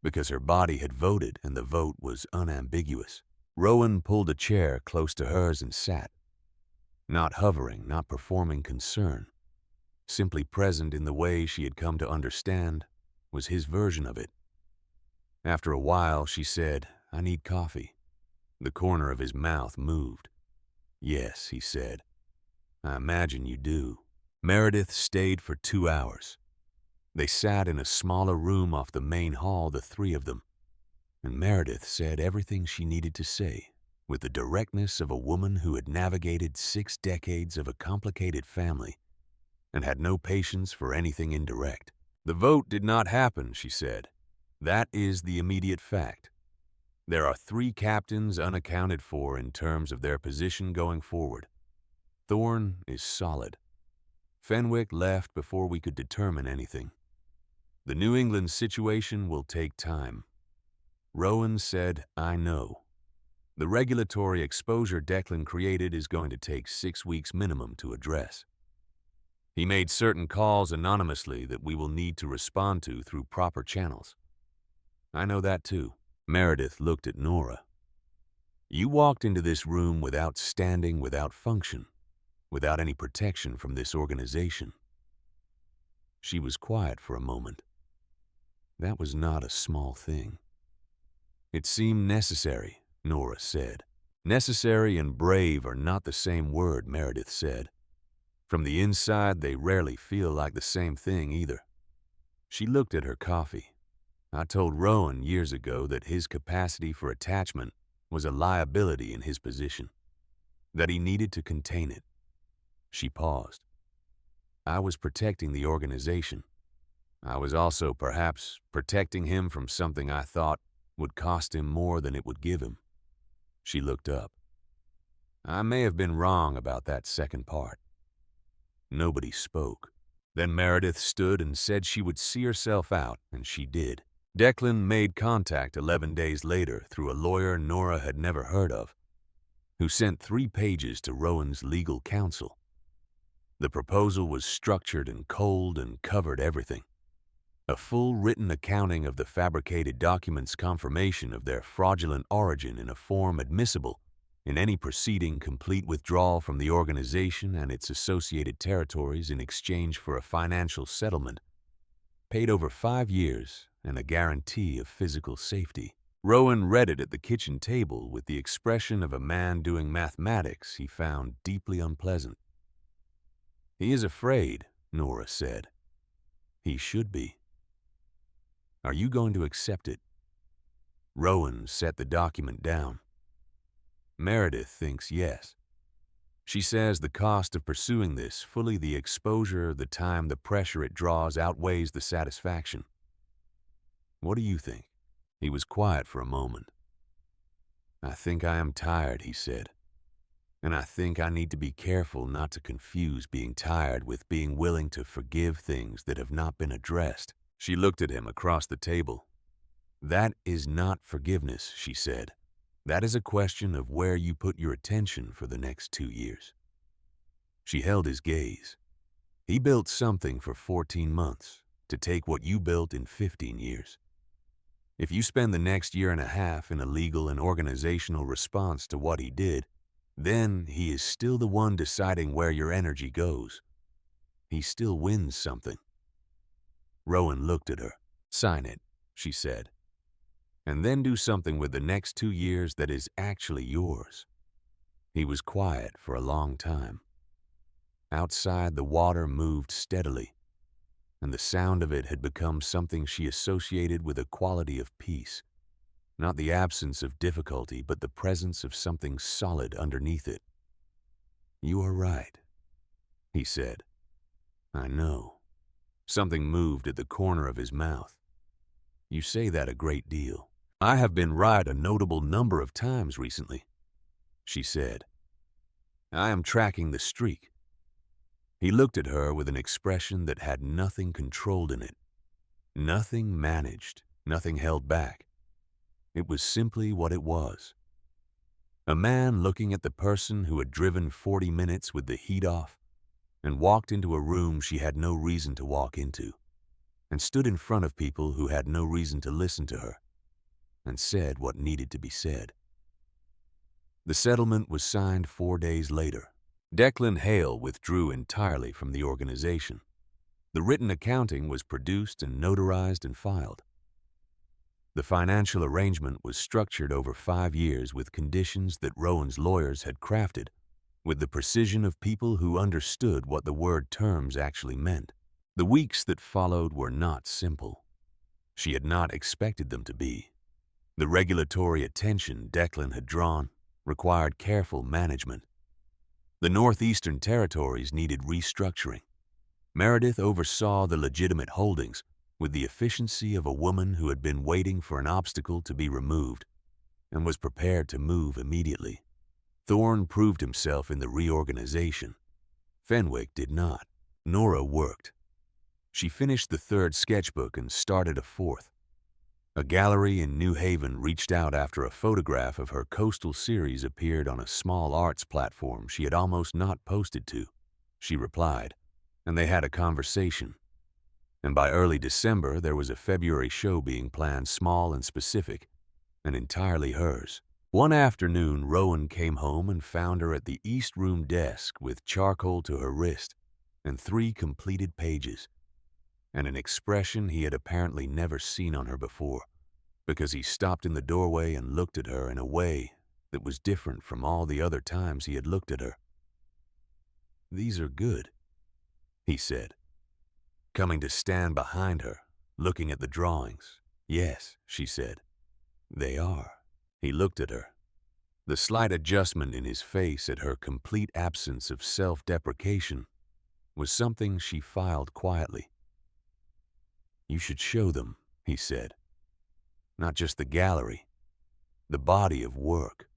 because her body had voted and the vote was unambiguous. Rowan pulled a chair close to hers and sat, not hovering, not performing concern, simply present in the way she had come to understand was his version of it. After a while, she said, "I need coffee." The corner of his mouth moved. "Yes," he said. "I imagine you do." Meredith stayed for 2 hours. They sat in a smaller room off the main hall, the 3 of them. And Meredith said everything she needed to say, with the directness of a woman who had navigated 6 decades of a complicated family and had no patience for anything indirect. "The vote did not happen," she said. "That is the immediate fact. There are 3 captains unaccounted for in terms of their position going forward. Thorne is solid. Fenwick left before we could determine anything. The New England situation will take time." Rowan said, "I know. The regulatory exposure Declan created is going to take 6 weeks minimum to address." He made certain calls anonymously that we will need to respond to through proper channels. I know that too. Meredith looked at Nora. You walked into this room without standing, without function, without any protection from this organization. She was quiet for a moment. That was not a small thing. It seemed necessary, Nora said. Necessary and brave are not the same word, Meredith said. From the inside, they rarely feel like the same thing either. She looked at her coffee. I told Rowan years ago that his capacity for attachment was a liability in his position, that he needed to contain it. She paused. I was protecting the organization. I was also perhaps protecting him from something I thought would cost him more than it would give him. She looked up. I may have been wrong about that second part. Nobody spoke. Then Meredith stood and said she would see herself out, and she did. Declan made contact 11 days later through a lawyer Nora had never heard of, who sent 3 pages to Rowan's legal counsel. The proposal was structured and cold and covered everything. A full written accounting of the fabricated documents' confirmation of their fraudulent origin in a form admissible in any proceeding, complete withdrawal from the organization and its associated territories in exchange for a financial settlement, paid over 5 years and a guarantee of physical safety. Rowan read it at the kitchen table with the expression of a man doing mathematics he found deeply unpleasant. He is afraid, Nora said. He should be. Are you going to accept it? Rowan set the document down. Meredith thinks yes. She says the cost of pursuing this, fully the exposure, the time, the pressure it draws outweighs the satisfaction. What do you think? He was quiet for a moment. I think I am tired, he said. And I think I need to be careful not to confuse being tired with being willing to forgive things that have not been addressed. She looked at him across the table. That is not forgiveness, she said. That is a question of where you put your attention for the next 2 years. She held his gaze. He built something for 14 months to take what you built in 15 years. If you spend the next year and a half in a legal and organizational response to what he did, then he is still the one deciding where your energy goes. He still wins something. Rowan looked at her. Sign it, she said. And then do something with the next 2 years that is actually yours. He was quiet for a long time. Outside, the water moved steadily, and the sound of it had become something she associated with a quality of peace. Not the absence of difficulty, but the presence of something solid underneath it. You are right, he said. I know. Something moved at the corner of his mouth. You say that a great deal. I have been right a notable number of times recently, she said. I am tracking the streak. He looked at her with an expression that had nothing controlled in it. Nothing managed, nothing held back. It was simply what it was. A man looking at the person who had driven 40 minutes with the heat off and walked into a room she had no reason to walk into, and stood in front of people who had no reason to listen to her, and said what needed to be said. The settlement was signed 4 days later. Declan Hale withdrew entirely from the organization. The written accounting was produced and notarized and filed. The financial arrangement was structured over 5 years with conditions that Rowan's lawyers had crafted, with the precision of people who understood what the word terms actually meant. The weeks that followed were not simple. She had not expected them to be. The regulatory attention Declan had drawn required careful management. The Northeastern Territories needed restructuring. Meredith oversaw the legitimate holdings with the efficiency of a woman who had been waiting for an obstacle to be removed and was prepared to move immediately. Thorne proved himself in the reorganization. Fenwick did not. Nora worked. She finished the 3rd sketchbook and started a 4th. A gallery in New Haven reached out after a photograph of her coastal series appeared on a small arts platform she had almost not posted to. She replied, and they had a conversation. And by early December, there was a February show being planned, small and specific, and entirely hers. One afternoon, Rowan came home and found her at the East Room desk with charcoal to her wrist and 3 completed pages, and an expression he had apparently never seen on her before, because he stopped in the doorway and looked at her in a way that was different from all the other times he had looked at her. "These are good," he said, coming to stand behind her, looking at the drawings. "Yes," she said, "they are." He looked at her. The slight adjustment in his face at her complete absence of self-deprecation was something she filed quietly. "You should show them," he said. "Not just the gallery, the body of work.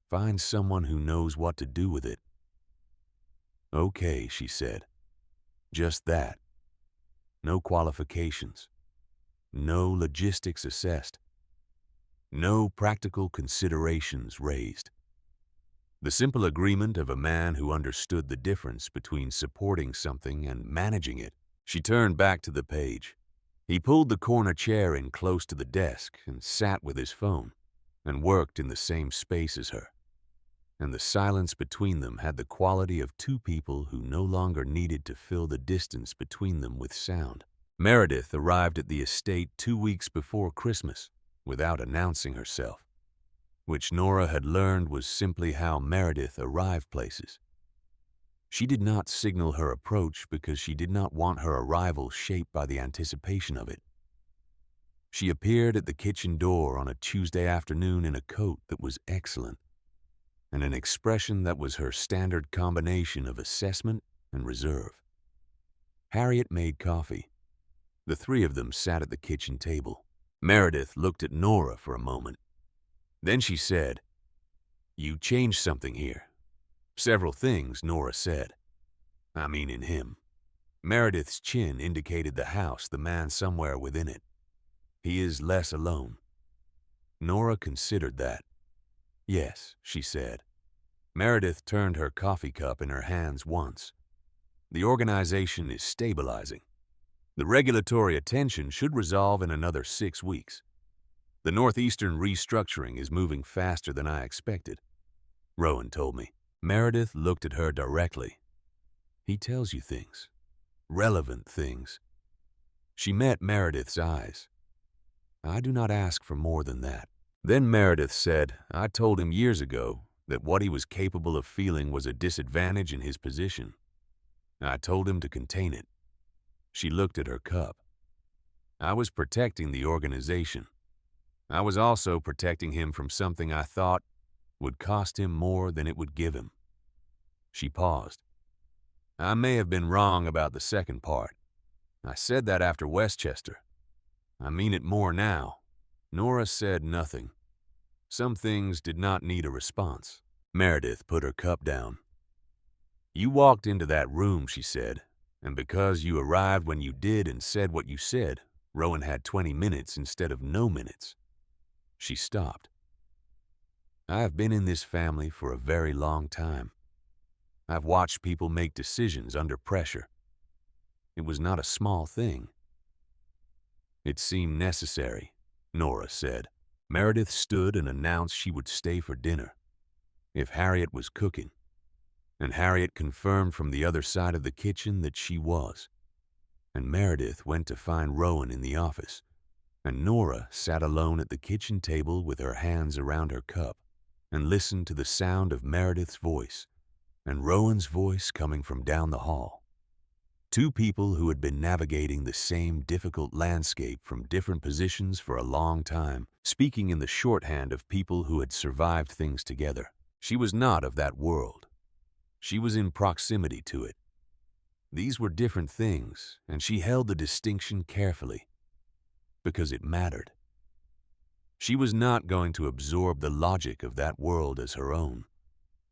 Find someone who knows what to do with it." "Okay," she said. "Just that. No qualifications. No logistics assessed. No practical considerations raised. The simple agreement of a man who understood the difference between supporting something and managing it." She turned back to the page. He pulled the corner chair in close to the desk and sat with his phone and worked in the same space as her. And the silence between them had the quality of 2 people who no longer needed to fill the distance between them with sound. Meredith arrived at the estate 2 weeks before Christmas, without announcing herself, which Nora had learned was simply how Meredith arrived places. She did not signal her approach because she did not want her arrival shaped by the anticipation of it. She appeared at the kitchen door on a Tuesday afternoon in a coat that was excellent, and an expression that was her standard combination of assessment and reserve. Harriet made coffee. The 3 of them sat at the kitchen table. Meredith looked at Nora for a moment. Then she said, "You changed something here." "Several things," Nora said. "I mean in him." Meredith's chin indicated the house, the man somewhere within it. "He is less alone." Nora considered that. "Yes," she said. Meredith turned her coffee cup in her hands once. "The organization is stabilizing. The regulatory attention should resolve in another 6 weeks. The Northeastern restructuring is moving faster than I expected," Rowan told me. Meredith looked at her directly. "He tells you things. Relevant things." She met Meredith's eyes. "I do not ask for more than that." Then Meredith said, "I told him years ago that what he was capable of feeling was a disadvantage in his position. I told him to contain it." She looked at her cup. "I was protecting the organization. I was also protecting him from something I thought would cost him more than it would give him." She paused. "I may have been wrong about the second part. I said that after Westchester. I mean it more now." Nora said nothing. Some things did not need a response. Meredith put her cup down. "You walked into that room," she said, "and because you arrived when you did and said what you said, Rowan had 20 minutes instead of no minutes." She stopped. "I have been in this family for a very long time. I've watched people make decisions under pressure. It was not a small thing." "It seemed necessary," Nora said. Meredith stood and announced she would stay for dinner, if Harriet was cooking, and Harriet confirmed from the other side of the kitchen that she was. And Meredith went to find Rowan in the office, and Nora sat alone at the kitchen table with her hands around her cup and listened to the sound of Meredith's voice and Rowan's voice coming from down the hall. 2 people who had been navigating the same difficult landscape from different positions for a long time, speaking in the shorthand of people who had survived things together. She was not of that world. She was in proximity to it. These were different things, and she held the distinction carefully, because it mattered. She was not going to absorb the logic of that world as her own.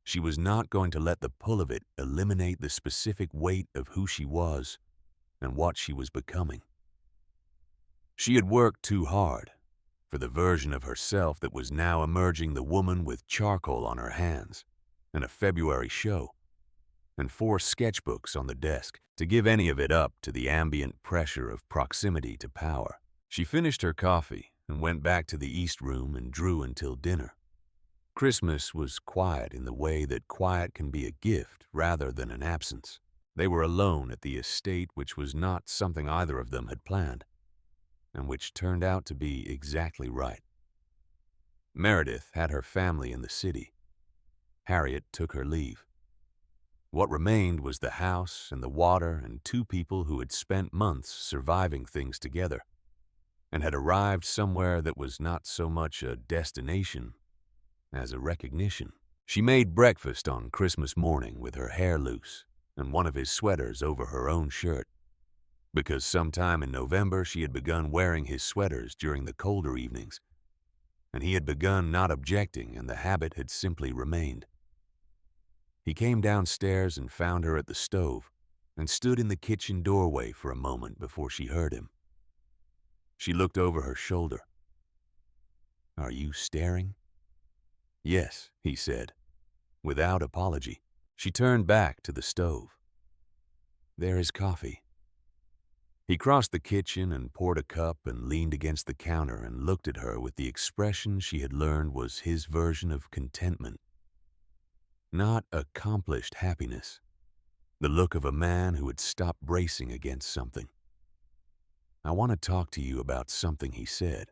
She was not going to let the pull of it eliminate the specific weight of who she was and what she was becoming. She had worked too hard for the version of herself that was now emerging, the woman with charcoal on her hands and a February show. and 4 sketchbooks on the desk to give any of it up to the ambient pressure of proximity to power. She finished her coffee and went back to the East Room and drew until dinner. Christmas was quiet in the way that quiet can be a gift rather than an absence. They were alone at the estate, which was not something either of them had planned, and which turned out to be exactly right. Meredith had her family in the city. Harriet took her leave. What remained was the house and the water and 2 people who had spent months surviving things together and had arrived somewhere that was not so much a destination as a recognition. She made breakfast on Christmas morning with her hair loose and one of his sweaters over her own shirt, because sometime in November she had begun wearing his sweaters during the colder evenings, and he had begun not objecting, and the habit had simply remained. He came downstairs and found her at the stove and stood in the kitchen doorway for a moment before she heard him. She looked over her shoulder. "Are you staring?" "Yes," he said, without apology. She turned back to the stove. "There is coffee." He crossed the kitchen and poured a cup and leaned against the counter and looked at her with the expression she had learned was his version of contentment. Not accomplished happiness, the look of a man who had stopped bracing against something. "I want to talk to you about something," he said.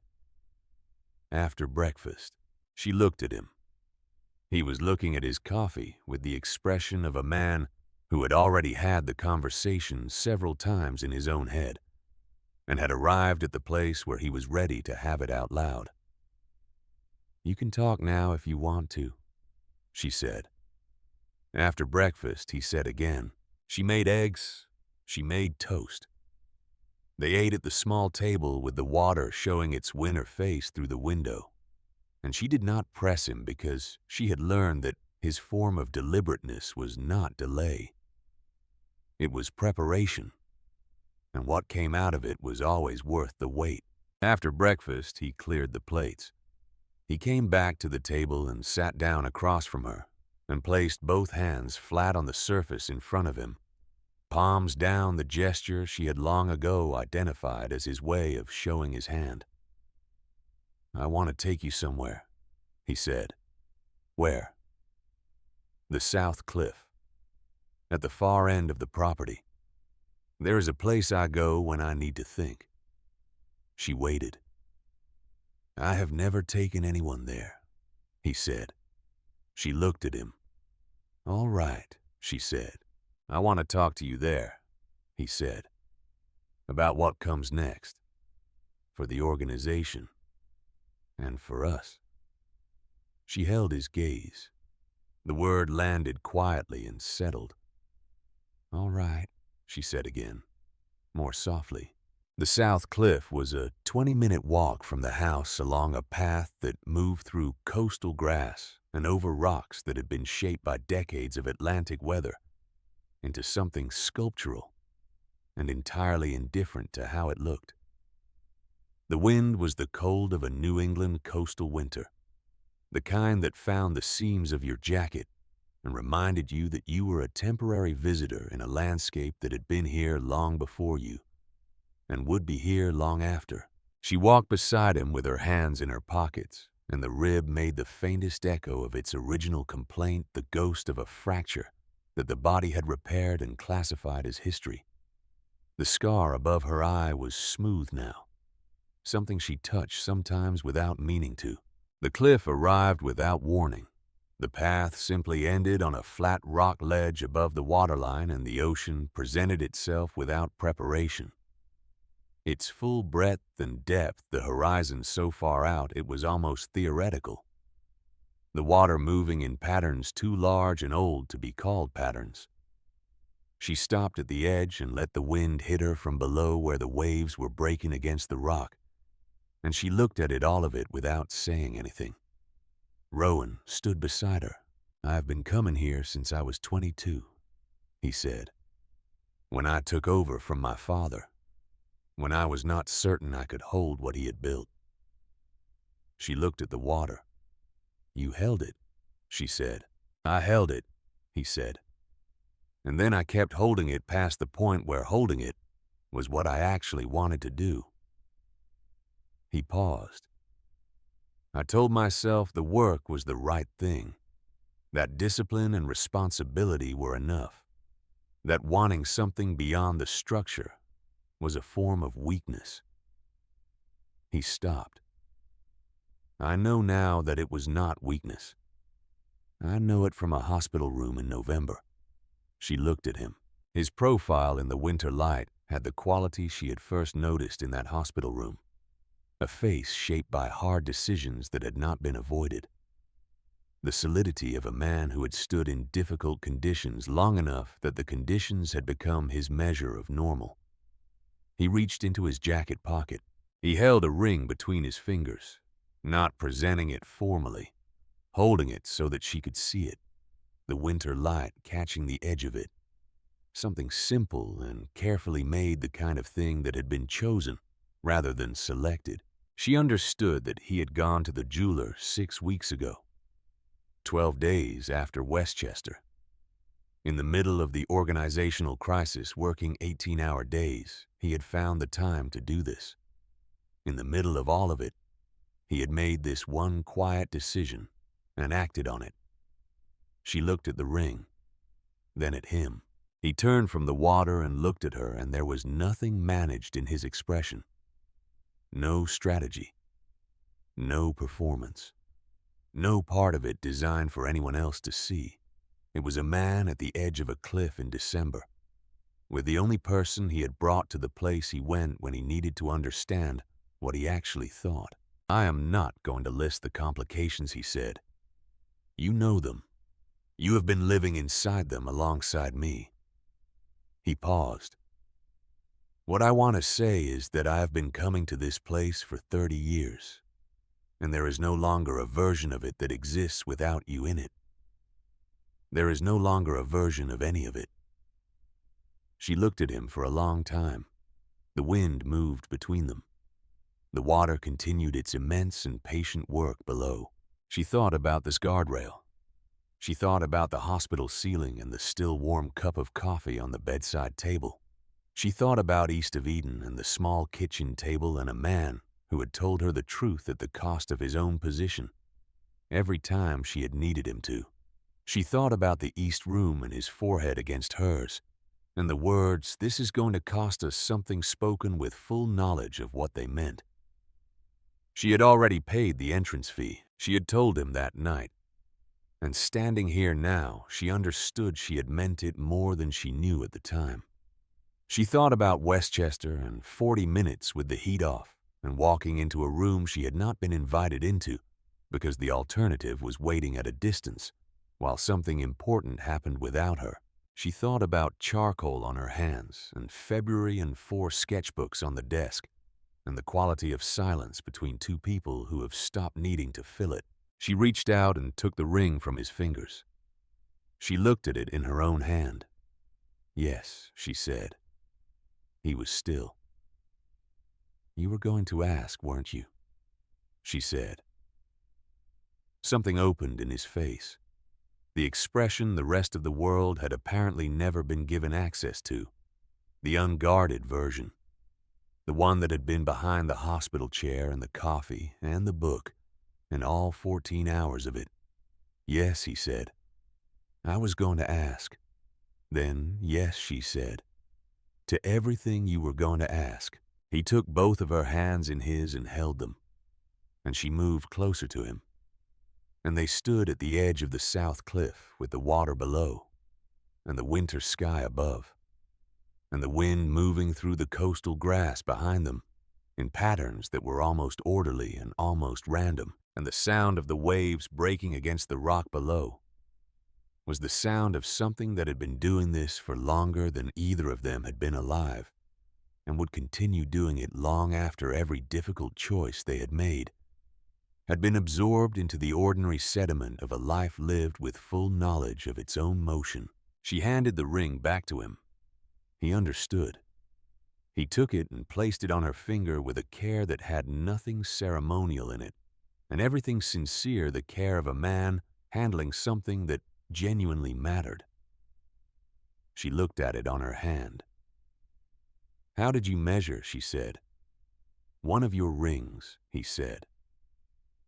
After breakfast, she looked at him. He was looking at his coffee with the expression of a man who had already had the conversation several times in his own head and had arrived at the place where he was ready to have it out loud. "You can talk now if you want to," she said. After breakfast, he said again. She made eggs. She made toast. They ate at the small table with the water showing its winter face through the window, and she did not press him because she had learned that his form of deliberateness was not delay. It was preparation, and what came out of it was always worth the wait. After breakfast, he cleared the plates. He came back to the table and sat down across from her and placed both hands flat on the surface in front of him, palms down, the gesture she had long ago identified as his way of showing his hand. "I want to take you somewhere," he said. "Where?" "The South Cliff, at the far end of the property. There is a place I go when I need to think." She waited. "I have never taken anyone there," he said. She looked at him. "All right," she said. "I want to talk to you there," he said, "about what comes next, for the organization, and for us." She held his gaze. The word landed quietly and settled. "All right," she said again, more softly. The South Cliff was a 20-minute walk from the house along a path that moved through coastal grass and over rocks that had been shaped by decades of Atlantic weather into something sculptural and entirely indifferent to how it looked. The wind was the cold of a New England coastal winter, the kind that found the seams of your jacket and reminded you that you were a temporary visitor in a landscape that had been here long before you and would be here long after. She walked beside him with her hands in her pockets, and the rib made the faintest echo of its original complaint, the ghost of a fracture that the body had repaired and classified as history. The scar above her eye was smooth now, something she touched sometimes without meaning to. The cliff arrived without warning. The path simply ended on a flat rock ledge above the waterline, and the ocean presented itself without preparation. Its full breadth and depth, the horizon so far out it was almost theoretical. The water moving in patterns too large and old to be called patterns. She stopped at the edge and let the wind hit her from below where the waves were breaking against the rock, and she looked at it, all of it, without saying anything. Rowan stood beside her. "I've been coming here since I was 22, he said, "when I took over from my father, when I was not certain I could hold what he had built." She looked at the water. "You held it," she said. "I held it," he said. And then I kept holding it past the point where holding it was what I actually wanted to do. He paused. I told myself the work was the right thing, that discipline and responsibility were enough, that wanting something beyond the structure was a form of weakness. He stopped. I know now that it was not weakness. I know it from a hospital room in November. She looked at him. His profile in the winter light had the quality she had first noticed in that hospital room. A face shaped by hard decisions that had not been avoided. The solidity of a man who had stood in difficult conditions long enough that the conditions had become his measure of normal. He reached into his jacket pocket. He held a ring between his fingers, not presenting it formally, holding it so that she could see it, the winter light catching the edge of it. Something simple and carefully made, the kind of thing that had been chosen rather than selected. She understood that he had gone to the jeweler 6 weeks ago, 12 days after Westchester. In the middle of the organizational crisis, working 18-hour days, he had found the time to do this. In the middle of all of it, he had made this one quiet decision and acted on it. She looked at the ring, then at him. He turned from the water and looked at her, and there was nothing managed in his expression. No strategy, no performance, no part of it designed for anyone else to see. It was a man at the edge of a cliff in December, with the only person he had brought to the place he went when he needed to understand what he actually thought. I am not going to list the complications, he said. You know them. You have been living inside them alongside me. He paused. What I want to say is that I have been coming to this place for 30 years, and there is no longer a version of it that exists without you in it. There is no longer a version of any of it. She looked at him for a long time. The wind moved between them. The water continued its immense and patient work below. She thought about this guardrail. She thought about the hospital ceiling and the still warm cup of coffee on the bedside table. She thought about East of Eden and the small kitchen table and a man who had told her the truth at the cost of his own position, every time she had needed him to. She thought about the East room and his forehead against hers, and the words, "This is going to cost us something," spoken with full knowledge of what they meant. She had already paid the entrance fee. She had told him that night. And standing here now, she understood she had meant it more than she knew at the time. She thought about Westchester and 40 minutes with the heat off and walking into a room she had not been invited into because the alternative was waiting at a distance while something important happened without her. She thought about charcoal on her hands and February and 4 sketchbooks on the desk and the quality of silence between two people who have stopped needing to fill it. She reached out and took the ring from his fingers. She looked at it in her own hand. Yes, she said. He was still. You were going to ask, weren't you? She said. Something opened in his face. The expression the rest of the world had apparently never been given access to. The unguarded version. The one that had been behind the hospital chair and the coffee and the book. And all 14 hours of it. Yes, he said. I was going to ask. Then, yes, she said. To everything you were going to ask. He took both of her hands in his and held them. And she moved closer to him. And they stood at the edge of the south cliff with the water below, and the winter sky above, and the wind moving through the coastal grass behind them in patterns that were almost orderly and almost random. And the sound of the waves breaking against the rock below was the sound of something that had been doing this for longer than either of them had been alive, and would continue doing it long after every difficult choice they had made had been absorbed into the ordinary sediment of a life lived with full knowledge of its own motion. She handed the ring back to him. He understood. He took it and placed it on her finger with a care that had nothing ceremonial in it, and everything sincere, the care of a man handling something that genuinely mattered. She looked at it on her hand. "How did you measure?" she said. "One of your rings," he said.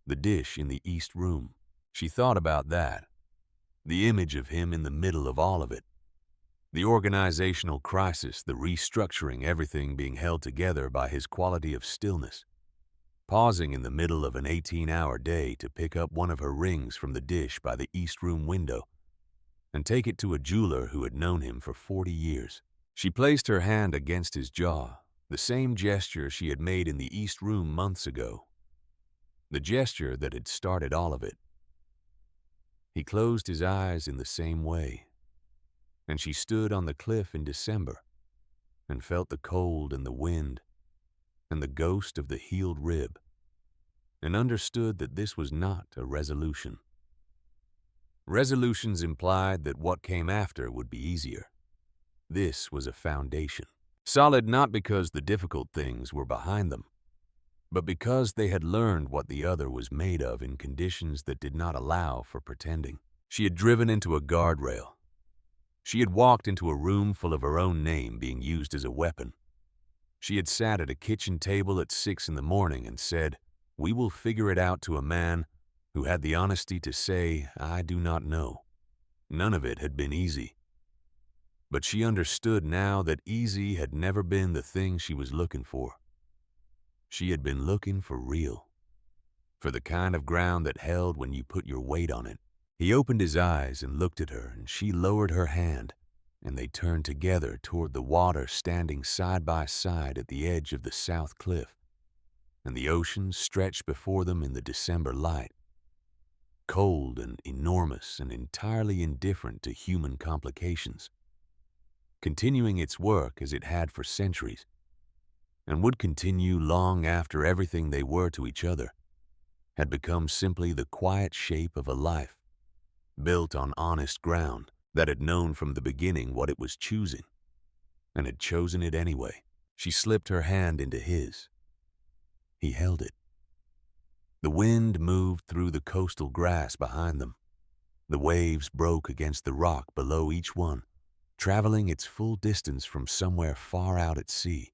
"The dish in the East Room." She thought about that. The image of him in the middle of all of it. The organizational crisis, the restructuring, everything being held together by his quality of stillness. Pausing in the middle of an 18-hour day to pick up one of her rings from the dish by the East Room window and take it to a jeweler who had known him for 40 years. She placed her hand against his jaw, the same gesture she had made in the East Room months ago. The gesture that had started all of it. He closed his eyes in the same way, and she stood on the cliff in December and felt the cold and the wind and the ghost of the healed rib, and understood that this was not a resolution. Resolutions implied that what came after would be easier. This was a foundation. Solid not because the difficult things were behind them, but because they had learned what the other was made of in conditions that did not allow for pretending. She had driven into a guardrail. She had walked into a room full of her own name being used as a weapon. She had sat at a kitchen table at 6 in the morning and said, "We will figure it out," to a man who had the honesty to say, "I do not know." None of it had been easy. But she understood now that easy had never been the thing she was looking for. She had been looking for real, for the kind of ground that held when you put your weight on it. He opened his eyes and looked at her, and she lowered her hand, and they turned together toward the water standing side by side at the edge of the south cliff, and the ocean stretched before them in the December light, cold and enormous and entirely indifferent to human complications, continuing its work as it had for centuries, and would continue long after everything they were to each other had become simply the quiet shape of a life built on honest ground that had known from the beginning what it was choosing, and had chosen it anyway. She slipped her hand into his. He held it. The wind moved through the coastal grass behind them. The waves broke against the rock below each one, traveling its full distance from somewhere far out at sea,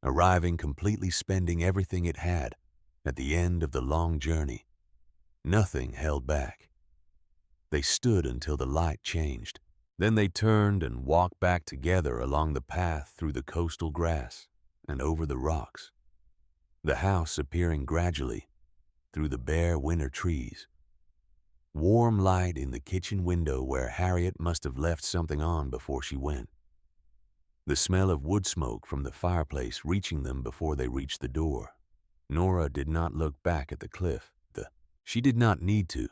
arriving completely spending everything it had at the end of the long journey. Nothing held back. They stood until the light changed. Then they turned and walked back together along the path through the coastal grass and over the rocks, the house appearing gradually through the bare winter trees. Warm light in the kitchen window where Harriet must have left something on before she went. The smell of wood smoke from the fireplace reaching them before they reached the door. Nora did not look back at the cliff. She did not need to.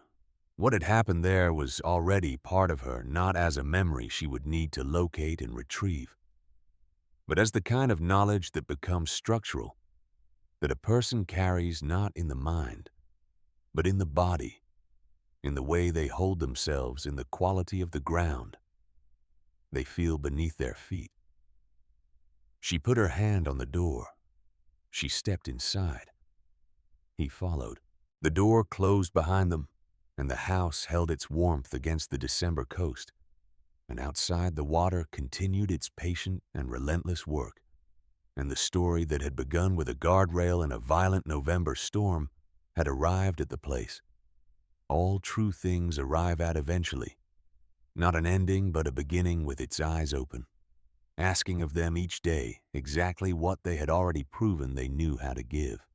What had happened there was already part of her, not as a memory she would need to locate and retrieve, but as the kind of knowledge that becomes structural, that a person carries not in the mind, but in the body, in the way they hold themselves, in the quality of the ground they feel beneath their feet. She put her hand on the door. She stepped inside. He followed. The door closed behind them, and the house held its warmth against the December coast, and outside the water continued its patient and relentless work, and the story that had begun with a guardrail and a violent November storm had arrived at the place. All true things arrive at eventually, not an ending but a beginning with its eyes open, asking of them each day exactly what they had already proven they knew how to give.